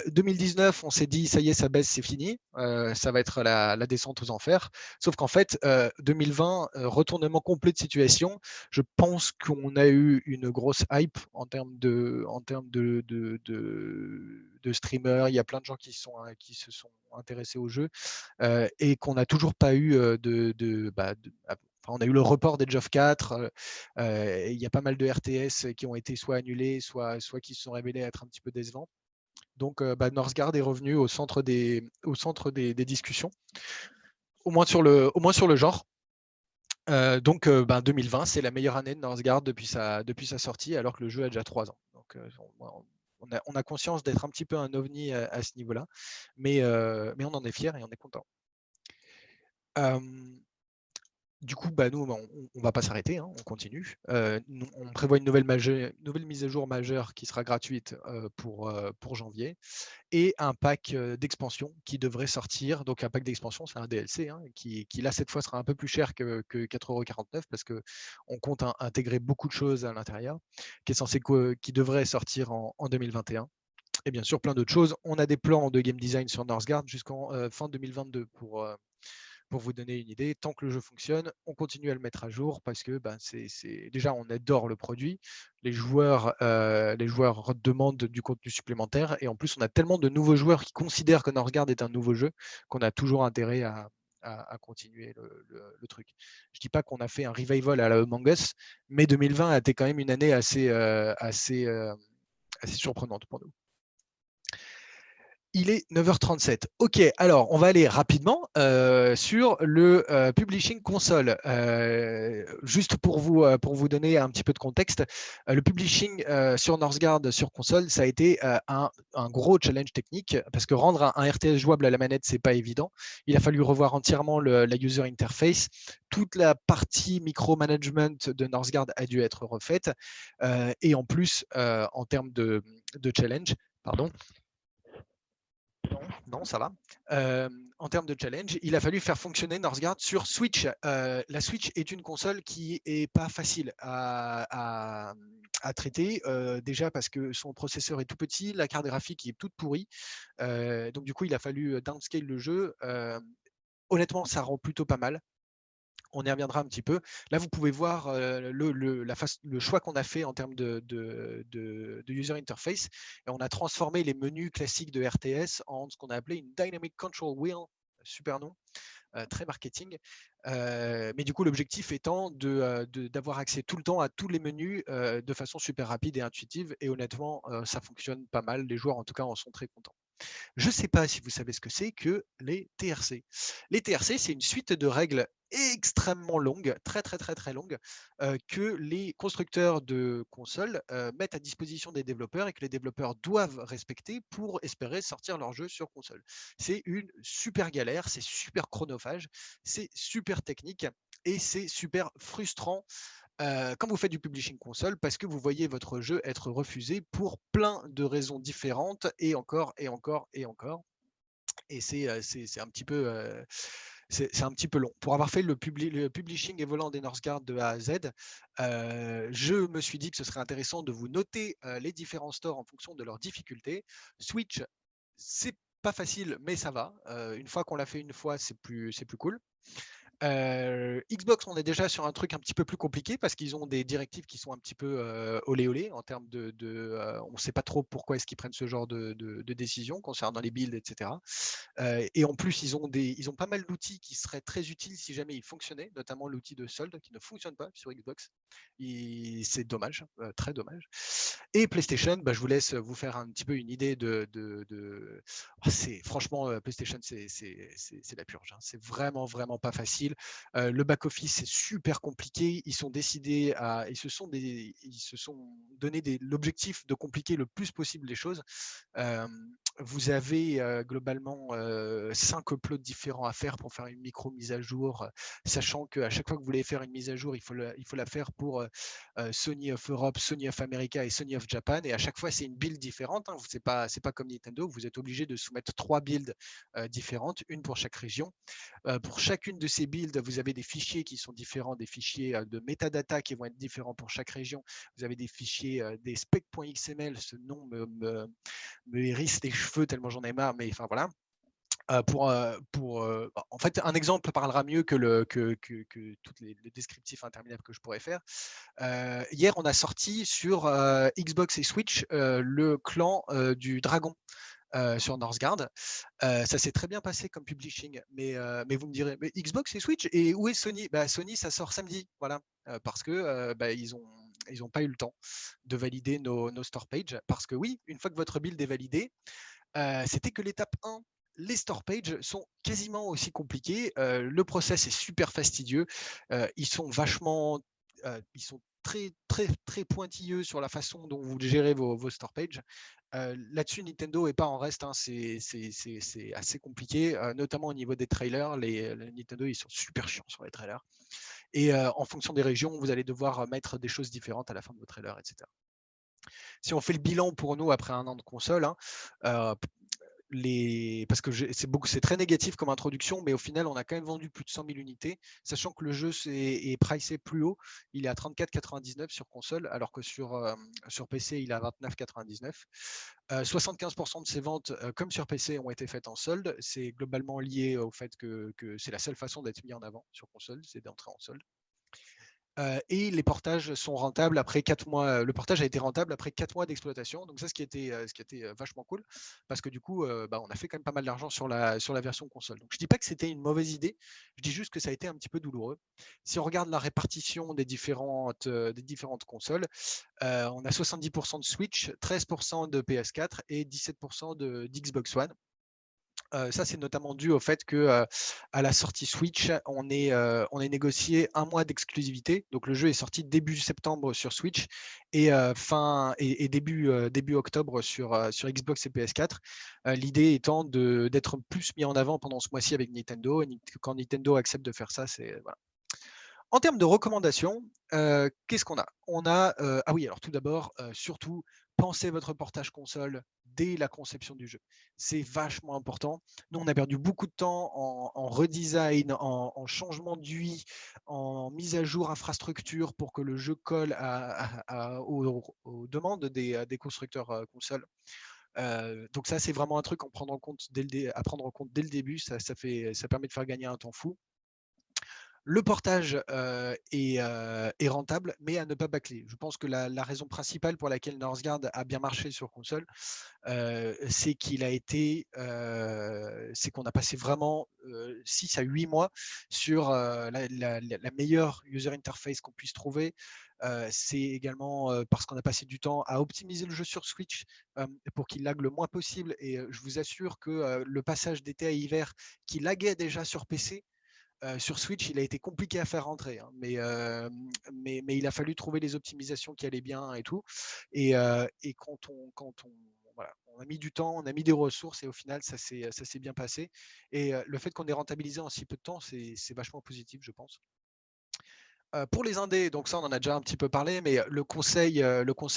2019, on s'est dit, ça y est, ça baisse, c'est fini. Ça va être la descente aux enfers. Sauf qu'en fait, 2020, retournement complet de situation. Je pense qu'on a eu une grosse hype en termes de streamers. Il y a plein de gens qui se sont intéressés au jeu et qu'on n'a toujours pas eu on a eu le report d'Age of 4. Il y a pas mal de RTS qui ont été soit annulés, soit qui se sont révélés être un petit peu décevants. Donc, Northgard est revenu au centre des discussions, au moins sur le genre. Donc, 2020, c'est la meilleure année de Northgard depuis sa sortie, alors que le jeu a déjà 3 ans. Donc, on a conscience d'être un petit peu un ovni à ce niveau-là, mais on en est fier et on est content. Du coup, nous, on ne va pas s'arrêter, hein, on continue. On prévoit une nouvelle mise à jour majeure qui sera gratuite pour janvier, et un pack d'expansion qui devrait sortir. Donc un pack d'expansion, c'est un DLC qui là, cette fois, sera un peu plus cher que 4,49 € parce qu'on compte intégrer beaucoup de choses à l'intérieur, qui devrait sortir en 2021. Et bien sûr, plein d'autres choses. On a des plans de game design sur Northgard jusqu'en fin 2022 pour vous donner une idée. Tant que le jeu fonctionne, on continue à le mettre à jour parce que déjà, on adore le produit. Les joueurs demandent du contenu supplémentaire. Et en plus, on a tellement de nouveaux joueurs qui considèrent que Northgard est un nouveau jeu qu'on a toujours intérêt à continuer le truc. Je ne dis pas qu'on a fait un revival à la Among Us, mais 2020 a été quand même une année assez surprenante pour nous. Il est 9h37. Ok, alors on va aller rapidement sur le publishing console. Juste pour vous donner un petit peu de contexte, le publishing sur Northgard sur console, ça a été un gros challenge technique parce que rendre un RTS jouable à la manette, c'est pas évident. Il a fallu revoir entièrement la user interface. Toute la partie micromanagement de Northgard a dû être refaite. Et en plus, en termes de challenge, pardon, non, ça va. En termes de challenge, il a fallu faire fonctionner Northgard sur Switch. La Switch est une console qui n'est pas facile à traiter, déjà parce que son processeur est tout petit, la carte graphique est toute pourrie. Donc du coup, il a fallu downscale le jeu. Honnêtement, ça rend plutôt pas mal. On y reviendra un petit peu. Là, vous pouvez voir le choix qu'on a fait en termes de user interface. Et on a transformé les menus classiques de RTS en ce qu'on a appelé une Dynamic Control Wheel, super nom, très marketing. Mais du coup, l'objectif étant d'avoir accès tout le temps à tous les menus de façon super rapide et intuitive. Et honnêtement, ça fonctionne pas mal. Les joueurs, en tout cas, en sont très contents. Je ne sais pas si vous savez ce que c'est que les TRC. Les TRC, c'est une suite de règles extrêmement longues, très longues, que les constructeurs de consoles mettent à disposition des développeurs et que les développeurs doivent respecter pour espérer sortir leur jeu sur console. C'est une super galère, c'est super chronophage, c'est super technique et c'est super frustrant quand vous faites du publishing console parce que vous voyez votre jeu être refusé pour plein de raisons différentes et encore et encore et encore. Et c'est un petit peu c'est un petit peu long. Pour avoir fait le publishing et volant des Northgard de A à Z, je me suis dit que ce serait intéressant de vous noter les différents stores en fonction de leur difficulté. Switch, c'est pas facile, mais ça va. Une fois qu'on l'a fait une fois, c'est plus cool. Xbox, on est déjà sur un truc un petit peu plus compliqué parce qu'ils ont des directives qui sont un petit peu olé olé en termes on ne sait pas trop pourquoi est-ce qu'ils prennent ce genre de décision concernant les builds, etc. Et en plus, ils ont pas mal d'outils qui seraient très utiles si jamais ils fonctionnaient, notamment l'outil de solde qui ne fonctionne pas sur Xbox. C'est dommage, très dommage. Et PlayStation, je vous laisse vous faire un petit peu une idée franchement, PlayStation, c'est la purge. Hein. C'est vraiment pas facile. Le back-office, c'est super compliqué. Ils se sont donné l'objectif de compliquer le plus possible les choses. Vous avez globalement 5 uploads différents à faire pour faire une micro mise à jour, sachant qu'à chaque fois que vous voulez faire une mise à jour, il faut la faire pour Sony of Europe, Sony of America et Sony of Japan. Et à chaque fois, c'est une build différente. Hein. C'est pas comme Nintendo. Vous êtes obligé de soumettre 3 builds différentes, une pour chaque région. Pour chacune de ces builds, vous avez des fichiers qui sont différents, des fichiers de metadata qui vont être différents pour chaque région. Vous avez des fichiers, des spec.xml. Ce nom me hérisse les cheveux tellement j'en ai marre, mais enfin voilà. En fait, un exemple parlera mieux que tous les descriptifs interminables que je pourrais faire. Hier, on a sorti sur Xbox et Switch le clan du dragon. Sur Northgard. Ça s'est très bien passé comme publishing, mais vous me direz, mais Xbox et Switch, et où est Sony? Sony, ça sort samedi, voilà, parce que ils ont pas eu le temps de valider nos store pages, parce que oui, une fois que votre build est validé, c'était que l'étape 1. Les store pages sont quasiment aussi compliqués. Le process est super fastidieux. Ils sont ils sont très pointilleux sur la façon dont vous gérez vos store pages. Là-dessus, Nintendo n'est pas en reste. Hein. C'est assez compliqué, notamment au niveau des trailers. Les Nintendo, ils sont super chiants sur les trailers. Et en fonction des régions, vous allez devoir mettre des choses différentes à la fin de vos trailers, etc. Si on fait le bilan pour nous après un an de console, hein, parce que c'est très négatif comme introduction, mais au final, on a quand même vendu plus de 100 000 unités, sachant que le jeu est pricé plus haut. Il est à 34,99 sur console, alors que sur PC, il est à 29,99. 75% de ces ventes, comme sur PC, ont été faites en solde. C'est globalement lié au fait que c'est la seule façon d'être mis en avant sur console, c'est d'entrer en solde. Et les portages sont rentables après 4 mois. Le portage a été rentable après 4 mois d'exploitation. Donc ça, ce qui était vachement cool, parce que du coup, on a fait quand même pas mal d'argent sur la version console. Donc je dis pas que c'était une mauvaise idée, je dis juste que ça a été un petit peu douloureux. Si on regarde la répartition des différentes consoles, on a 70% de Switch, 13% de PS4 et 17% d'Xbox One. Ça, c'est notamment dû au fait que à la sortie Switch, on est négocié 1 mois d'exclusivité. Donc le jeu est sorti début septembre sur Switch et début octobre sur Xbox et PS4. L'idée étant d'être plus mis en avant pendant ce mois-ci avec Nintendo. Et quand Nintendo accepte de faire ça, c'est voilà. En termes de recommandations, qu'est-ce qu'on a? On a, ah oui, alors tout d'abord, surtout, pensez votre portage console dès la conception du jeu. C'est vachement important. Nous, on a perdu beaucoup de temps en redesign, en changement d'UI, en mise à jour infrastructure pour que le jeu colle aux demandes des constructeurs consoles. Donc ça, c'est vraiment un truc à prendre en compte dès le début. Ça permet de faire gagner un temps fou. Le portage est rentable, mais à ne pas bâcler. Je pense que la raison principale pour laquelle Northgard a bien marché sur console, c'est qu'on a passé vraiment 6 à 8 mois sur la meilleure user interface qu'on puisse trouver. C'est également parce qu'on a passé du temps à optimiser le jeu sur Switch pour qu'il lag le moins possible. Et je vous assure que le passage d'été à hiver qui laguait déjà sur PC, sur Switch, il a été compliqué à faire rentrer, hein, mais il a fallu trouver les optimisations qui allaient bien et tout. Et voilà, on a mis du temps, on a mis des ressources et au final, ça s'est bien passé. Et le fait qu'on ait rentabilisé en si peu de temps, c'est vachement positif, je pense. Pour les indés, donc ça on en a déjà un petit peu parlé, mais le conseil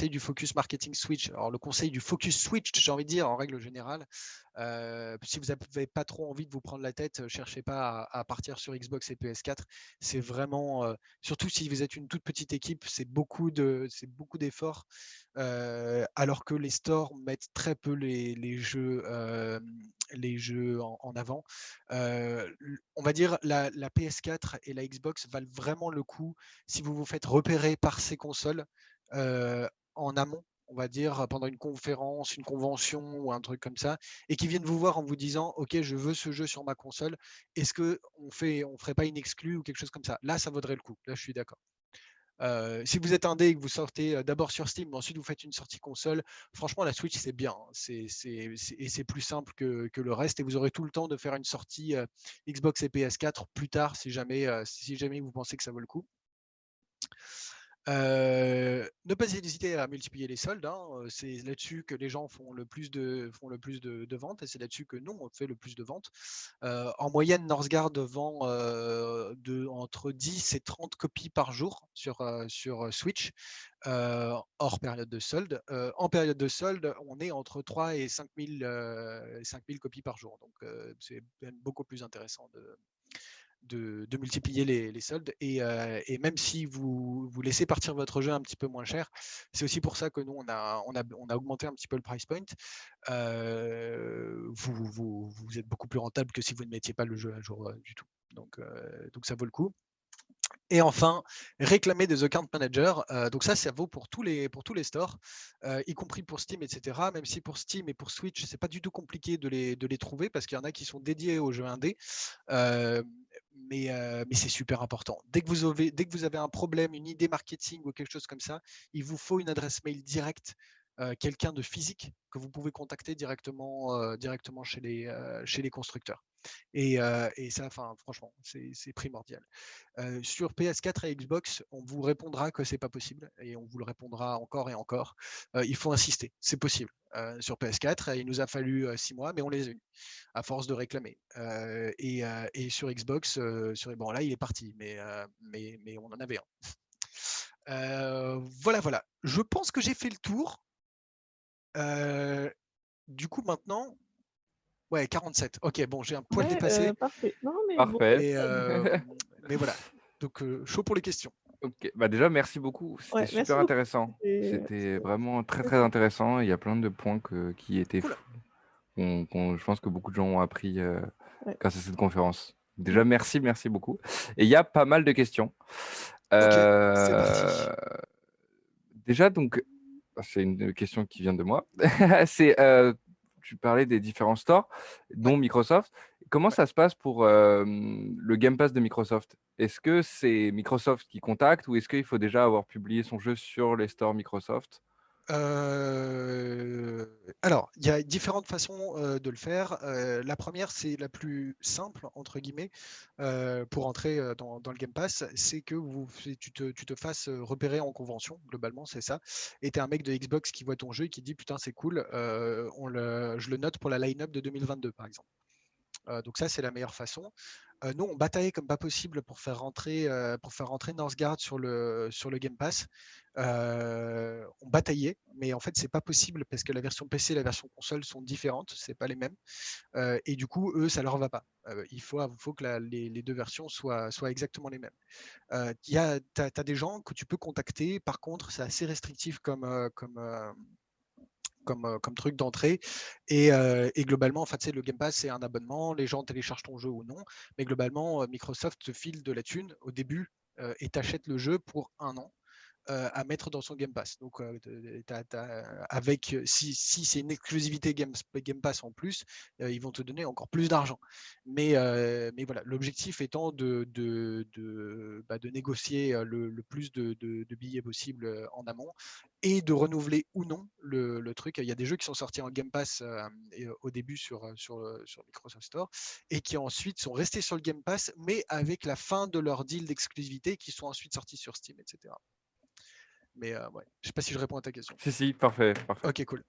du Focus Marketing Switch, alors le conseil du Focus Switch, j'ai envie de dire en règle générale, si vous n'avez pas trop envie de vous prendre la tête, cherchez pas à partir sur Xbox et PS4. C'est vraiment, surtout si vous êtes une toute petite équipe, c'est beaucoup d'efforts, alors que les stores mettent très peu les jeux en avant. On va dire la PS4 et la Xbox valent vraiment le coup si vous vous faites repérer par ces consoles en amont, on va dire, pendant une conférence, une convention ou un truc comme ça, et qui viennent vous voir en vous disant « Ok, je veux ce jeu sur ma console, est-ce qu'on ferait pas une exclue ou quelque chose comme ça ?» Là, ça vaudrait le coup. Là, je suis d'accord. Si vous êtes indé et que vous sortez d'abord sur Steam, mais ensuite vous faites une sortie console, franchement, la Switch, c'est bien. Et c'est plus simple que le reste. Et vous aurez tout le temps de faire une sortie Xbox et PS4 plus tard si jamais vous pensez que ça vaut le coup. Ne pas hésiter à multiplier les soldes, hein. C'est là-dessus que les gens font le plus de ventes et c'est là-dessus que nous, on fait le plus de ventes. En moyenne, Northgard vend entre 10 et 30 copies par jour sur Switch, hors période de solde. En période de solde, on est entre 3 et 5 000 copies par jour. Donc, c'est beaucoup plus intéressant de multiplier les soldes. Et même si vous laissez partir votre jeu un petit peu moins cher, c'est aussi pour ça que nous, on a augmenté un petit peu le price point. Vous êtes beaucoup plus rentable que si vous ne mettiez pas le jeu à jour du tout. Donc ça vaut le coup. Et enfin, réclamer des account managers. Donc ça vaut pour tous les stores, y compris pour Steam, etc. Même si pour Steam et pour Switch, c'est pas du tout compliqué de les trouver parce qu'il y en a qui sont dédiés aux jeux indés. Mais c'est super important. Dès que vous avez un problème, une idée marketing ou quelque chose comme ça, il vous faut une adresse mail directe, quelqu'un de physique que vous pouvez contacter directement chez les constructeurs. Et ça, franchement, c'est primordial. Sur PS4 et Xbox, on vous répondra que c'est pas possible et on vous le répondra encore et encore. Il faut insister, c'est possible. Sur PS4, il nous a fallu 6 mois, mais on les a eu à force de réclamer. Et sur Xbox, bon là, il est parti, mais on en avait un. Voilà. Je pense que j'ai fait le tour. Du coup, maintenant, Ouais, 47. Ok, bon, j'ai un poil Ouais, dépassé, parfait. Non, mais bon, Parfait. mais, mais voilà. Donc, chaud pour les questions. Ok, bah déjà merci beaucoup, c'était ouais, merci super beaucoup. intéressant. C'était C'était c'était vraiment très très très sympa. intéressant. Il y a plein de points qui étaient Cool. fous. Je pense que beaucoup de gens ont appris Ouais. grâce à cette conférence. Mmh. Déjà merci beaucoup. Et il y a pas mal de questions. Ok, c'est parti. Euh, Déjà donc c'est une question qui vient de moi. C'est tu parlais des différents stores, Ouais, dont Microsoft. Comment ouais. ça se passe pour le Game Pass de Microsoft? Est-ce que c'est Microsoft qui contacte ou est-ce qu'il faut déjà avoir publié son jeu sur les stores Microsoft? Alors, il y a différentes façons de le faire. La première, c'est la plus simple, entre guillemets, pour entrer dans le Game Pass, c'est que tu te fasses repérer en convention, globalement, c'est ça. Et tu es un mec de Xbox qui voit ton jeu et qui dit, putain, c'est cool, je le note pour la line-up de 2022, par exemple. Donc ça, c'est la meilleure façon. Nous, on bataillait comme pas possible pour faire rentrer Northgard sur le Game Pass. On bataillait, mais en fait, c'est pas possible parce que la version PC et la version console sont différentes, c'est pas les mêmes. Et du coup, eux, ça leur va pas. Il faut que les deux versions soient exactement les mêmes. T'as des gens que tu peux contacter. Par contre, c'est assez restrictif comme truc d'entrée. Et globalement, en fait, le Game Pass, c'est un abonnement. Les gens téléchargent ton jeu ou non. Mais globalement, Microsoft te file de la thune au début et t'achète le jeu pour 1 an à mettre dans son Game Pass. Donc, si c'est une exclusivité Game Pass en plus, ils vont te donner encore plus d'argent. Mais voilà, l'objectif étant de négocier le plus de billets possible en amont et de renouveler ou non le truc. Il y a des jeux qui sont sortis en Game Pass au début sur Microsoft Store et qui ensuite sont restés sur le Game Pass, mais avec la fin de leur deal d'exclusivité, qui sont ensuite sortis sur Steam, etc. Mais ouais, je sais pas si je réponds à ta question. Si, parfait. Ok, cool.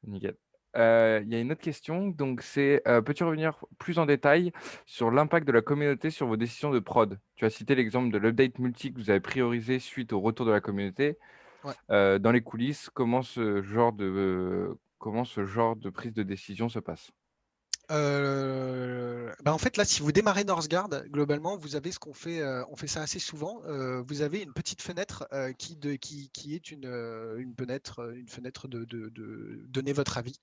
Nickel. Il y a une autre question, donc c'est peux-tu revenir plus en détail sur l'impact de la communauté sur vos décisions de prod? Tu as cité l'exemple de l'update multi que vous avez priorisé suite au retour de la communauté. Ouais. Dans les coulisses, comment ce genre de prise de décision se passe? En fait, là, si vous démarrez Northgard, globalement, vous avez ce qu'on fait, on fait ça assez souvent. Vous avez une petite fenêtre qui est une fenêtre de donner votre avis.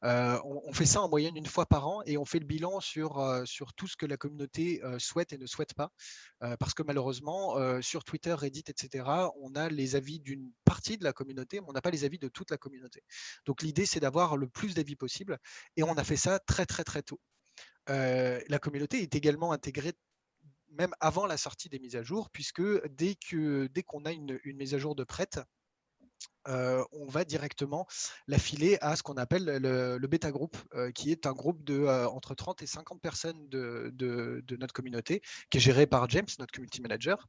On fait ça en moyenne une fois par an et on fait le bilan sur tout ce que la communauté souhaite et ne souhaite pas. Parce que malheureusement, sur Twitter, Reddit, etc., on a les avis d'une partie de la communauté, mais on n'a pas les avis de toute la communauté. Donc l'idée, c'est d'avoir le plus d'avis possible et on a fait ça très, très, très tôt. La communauté est également intégrée même avant la sortie des mises à jour, puisque dès qu'on a une mise à jour de prête, on va directement l'affiler à ce qu'on appelle le bêta group, qui est un groupe de entre 30 et 50 personnes de notre communauté, qui est géré par James, notre community manager.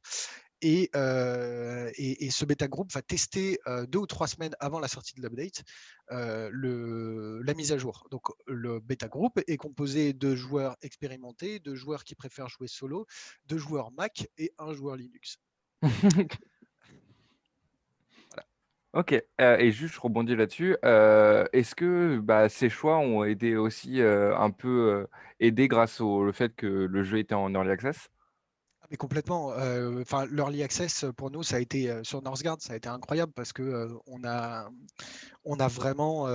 Et ce bêta groupe va tester 2 ou 3 semaines avant la sortie de l'update la mise à jour. Donc le bêta groupe est composé de joueurs expérimentés, de joueurs qui préfèrent jouer solo, de joueurs Mac et un joueur Linux. Voilà. Ok, et juste je rebondis là-dessus. Est-ce que ces choix ont été aussi un peu aidés grâce au le fait que le jeu était en early access? Mais complètement. Enfin, l'early access pour nous, ça a été sur Northgard, ça a été incroyable parce que on a vraiment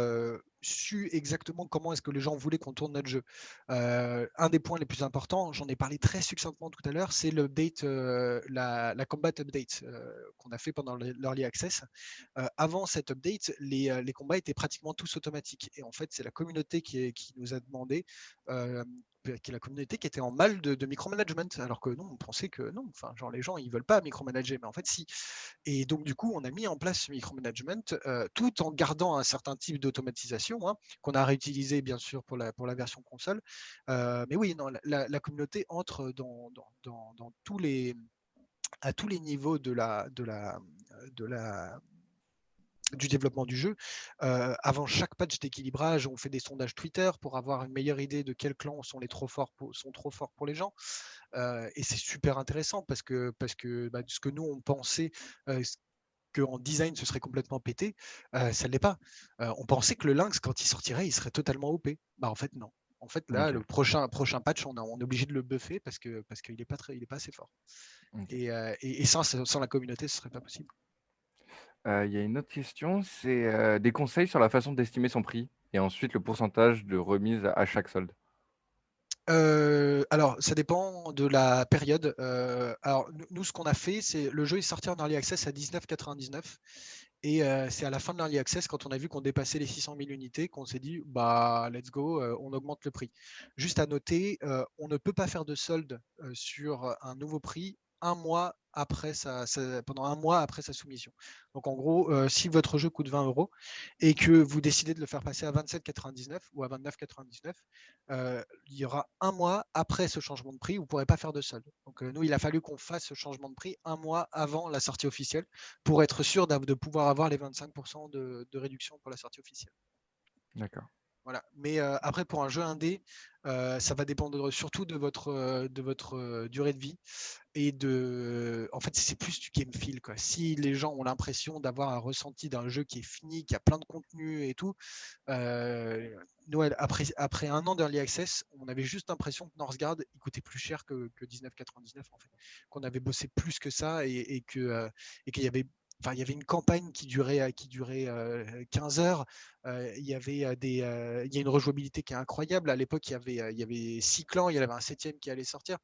su exactement comment est-ce que les gens voulaient qu'on tourne notre jeu. Un des points les plus importants, j'en ai parlé très succinctement tout à l'heure, c'est l'update, la combat update qu'on a fait pendant l'early access. Avant cette update, les combats étaient pratiquement tous automatiques. Et en fait, c'est la communauté qui nous a demandé, qui est la communauté qui était en mal de micromanagement, alors que nous, on pensait que non, enfin, genre les gens, ils veulent pas micromanager, mais en fait, si. Et donc, du coup, on a mis en place ce micromanagement tout en gardant un certain type d'automatisation qu'on a réutilisé, bien sûr, pour la version console. Mais oui, non, la communauté entre dans à tous les niveaux du développement du jeu. Avant chaque patch d'équilibrage, on fait des sondages Twitter pour avoir une meilleure idée de quels clans sont trop forts pour les gens. Et c'est super intéressant parce que ce que nous, on pensait qu'en design, ce serait complètement pété, ça ne l'est pas. On pensait que le Lynx, quand il sortirait, il serait totalement OP. Bah, en fait, non. En fait, là, Ok. le prochain patch, on est obligé de le buffer parce qu'il n'est pas, assez fort. Ok. Et sans la communauté, ce ne serait pas possible. Il y a une autre question, c'est des conseils sur la façon d'estimer son prix et ensuite le pourcentage de remise à chaque solde. Alors, ça dépend de la période. Alors, nous, ce qu'on a fait, c'est le jeu est sorti en early access à 19,99 et c'est à la fin de l'early access, quand on a vu qu'on dépassait les 600 000 unités, qu'on s'est dit, bah, let's go, on augmente le prix. Juste à noter, on ne peut pas faire de solde sur un nouveau prix pendant un mois après sa soumission. Donc, en gros, si votre jeu coûte 20 € et que vous décidez de le faire passer à 27,99 ou à 29,99, il y aura un mois après ce changement de prix, vous ne pourrez pas faire de solde. Donc, nous, il a fallu qu'on fasse ce changement de prix un mois avant la sortie officielle pour être sûr de pouvoir avoir les 25% de réduction pour la sortie officielle. D'accord. Voilà. Mais après, pour un jeu indé, ça va dépendre surtout de votre durée de vie et en fait, c'est plus du game feel, quoi. Si les gens ont l'impression d'avoir un ressenti d'un jeu qui est fini, qui a plein de contenu et tout, Noël, après un an d'early access, on avait juste l'impression que Northgard il coûtait plus cher que 19,99 en fait, qu'on avait bossé plus que ça et qu'il y avait. Enfin, il y avait une campagne qui durait 15 heures. Il y avait il y a une rejouabilité qui est incroyable. À l'époque, il y avait 6 clans, il y avait un 7e qui allait sortir.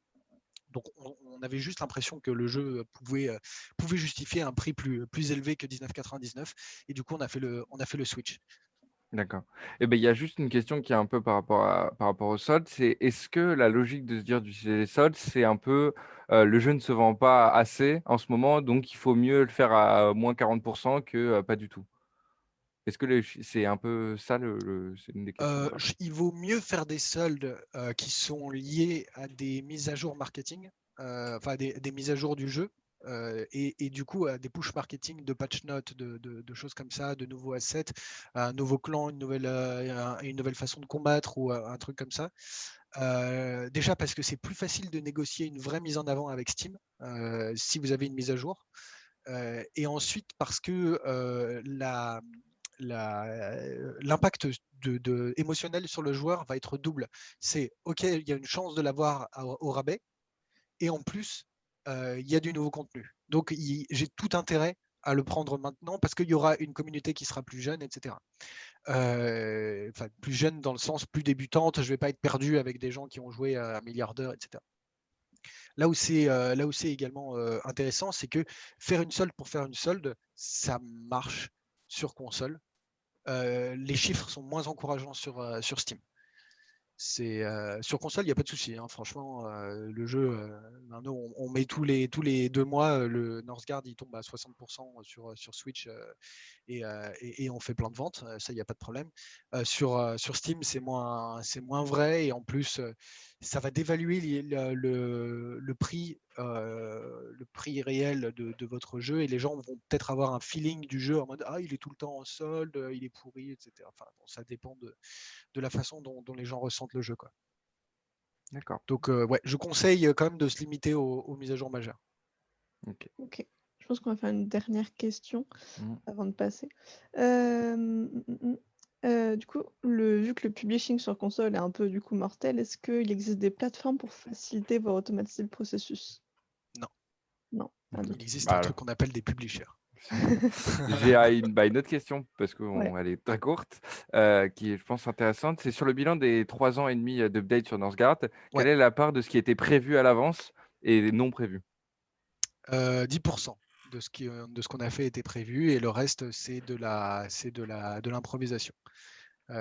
Donc, on avait juste l'impression que le jeu pouvait justifier un prix plus élevé que 19,99. Et du coup, on a fait le switch. D'accord. Et ben, il y a juste une question qui est un peu par rapport au solde, c'est est-ce que la logique de se dire d'utiliser les soldes, c'est un peu le jeu ne se vend pas assez en ce moment, donc il faut mieux le faire à moins 40% que pas du tout. Est-ce que c'est un peu ça c'est une des questions ou pas? Il vaut mieux faire des soldes qui sont liés à des mises à jour marketing, enfin des mises à jour du jeu, et du coup à des push marketing de patch notes, de choses comme ça, de nouveaux assets, un nouveau clan, une nouvelle façon de combattre ou un truc comme ça. Déjà parce que c'est plus facile de négocier une vraie mise en avant avec Steam si vous avez une mise à jour. Et ensuite parce que l'impact émotionnel sur le joueur va être double. C'est OK, il y a une chance de l'avoir au rabais, et en plus, il y a du nouveau contenu. Donc, j'ai tout intérêt à le prendre maintenant parce qu'il y aura une communauté qui sera plus jeune, etc. Enfin, plus jeune dans le sens plus débutante. Je ne vais pas être perdu avec des gens qui ont joué à un milliard d'heures, etc. Là où c'est également intéressant, c'est que faire une solde pour faire une solde, ça marche sur console. Les chiffres sont moins encourageants sur Steam. Sur console, il n'y a pas de souci, hein. Franchement, le jeu, maintenant, on met tous les 2 mois, le Northgard il tombe à 60% sur Switch, et on fait plein de ventes. Ça, il n'y a pas de problème. Sur Steam, c'est moins vrai, et en plus, ça va dévaluer le prix réel de votre jeu, et les gens vont peut-être avoir un feeling du jeu en mode il est tout le temps en solde, il est pourri, etc. Enfin, bon, ça dépend de la façon dont les gens ressentent le jeu, quoi. D'accord. Donc, ouais, je conseille quand même de se limiter aux mises à jour majeures. Ok. Ok. Je pense qu'on va faire une dernière question Mm. avant de passer. Du coup, vu que le publishing sur console est un peu du coup mortel, est-ce qu'il existe des plateformes pour faciliter, voire automatiser le processus? Non. Non, pas du Il tout. existe Bah un alors, truc qu'on appelle des publishers. j'ai une autre question, parce Ouais. qu'elle est très courte, qui est, je pense, intéressante. C'est sur le bilan des 3 ans et demi d'update sur Northgard. Ouais, Quelle est la part de ce qui était prévu à l'avance et non prévu? 10% de ce qu'on a fait était prévu, et le reste, c'est de l'improvisation. Quand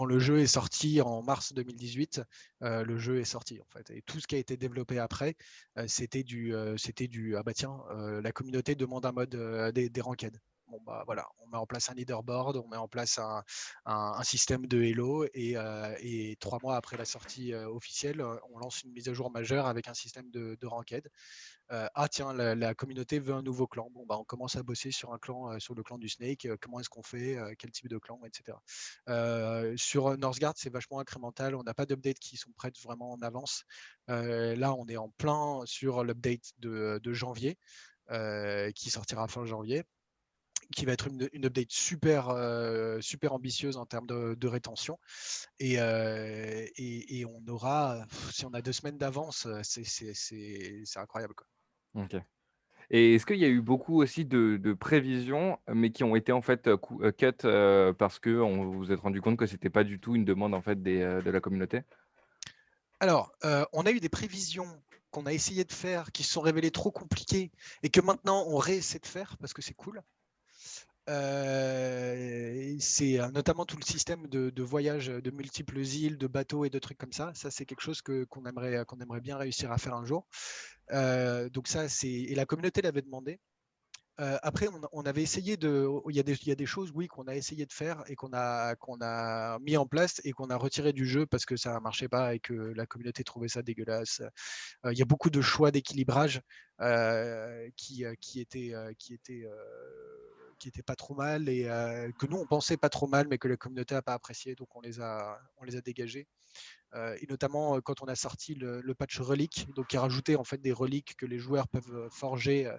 le jeu est sorti en mars 2018, le jeu est sorti en fait. Et tout ce qui a été développé après, c'était du ah bah tiens, la communauté demande un mode des ranked. Bon bah voilà, on met en place un leaderboard, on met en place un système de Hello, et 3 mois après la sortie officielle, on lance une mise à jour majeure avec un système de ranked. Tiens, la communauté veut un nouveau clan. Bon, bah, on commence à bosser sur un clan, sur le clan du Snake. Comment est-ce qu'on fait, quel type de clan, etc. Sur Northgard, c'est vachement incrémental. On n'a pas d'updates qui sont prêtes vraiment en avance. Là, on est en plein sur l'update de janvier, qui sortira fin janvier. qui va être une update super ambitieuse en termes de rétention. Et on aura, si on a 2 semaines d'avance, c'est incroyable, quoi. Ok. Et est-ce qu'il y a eu beaucoup aussi de prévisions, mais qui ont été en fait cut parce que vous vous êtes rendu compte que c'était pas du tout une demande en fait de la communauté? Alors, on a eu des prévisions qu'on a essayé de faire qui se sont révélées trop compliquées et que maintenant on réessaie de faire parce que c'est cool. C'est notamment tout le système de voyage de multiples îles, de bateaux et de trucs comme ça. Ça, c'est quelque chose qu'on aimerait bien réussir à faire un jour. Donc ça, et la communauté l'avait demandé. Après, on avait essayé il y a des choses, oui, qu'on a essayé de faire et qu'on a mis en place et qu'on a retiré du jeu parce que ça ne marchait pas et que la communauté trouvait ça dégueulasse. Il y a beaucoup de choix d'équilibrage qui étaient pas trop mal et que nous on pensait pas trop mal mais que la communauté n'a pas apprécié, donc on les a dégagés. Et notamment quand on a sorti le patch relique, donc qui a rajouté en fait des reliques que les joueurs peuvent forger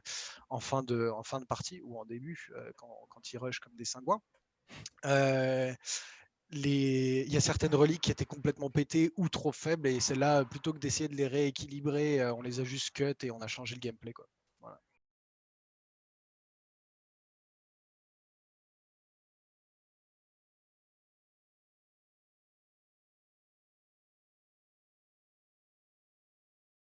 en fin de partie ou en début quand ils rushent comme des cingouins. Il y a certaines reliques qui étaient complètement pétées ou trop faibles, et celles-là, plutôt que d'essayer de les rééquilibrer, on les a juste cut et on a changé le gameplay, quoi.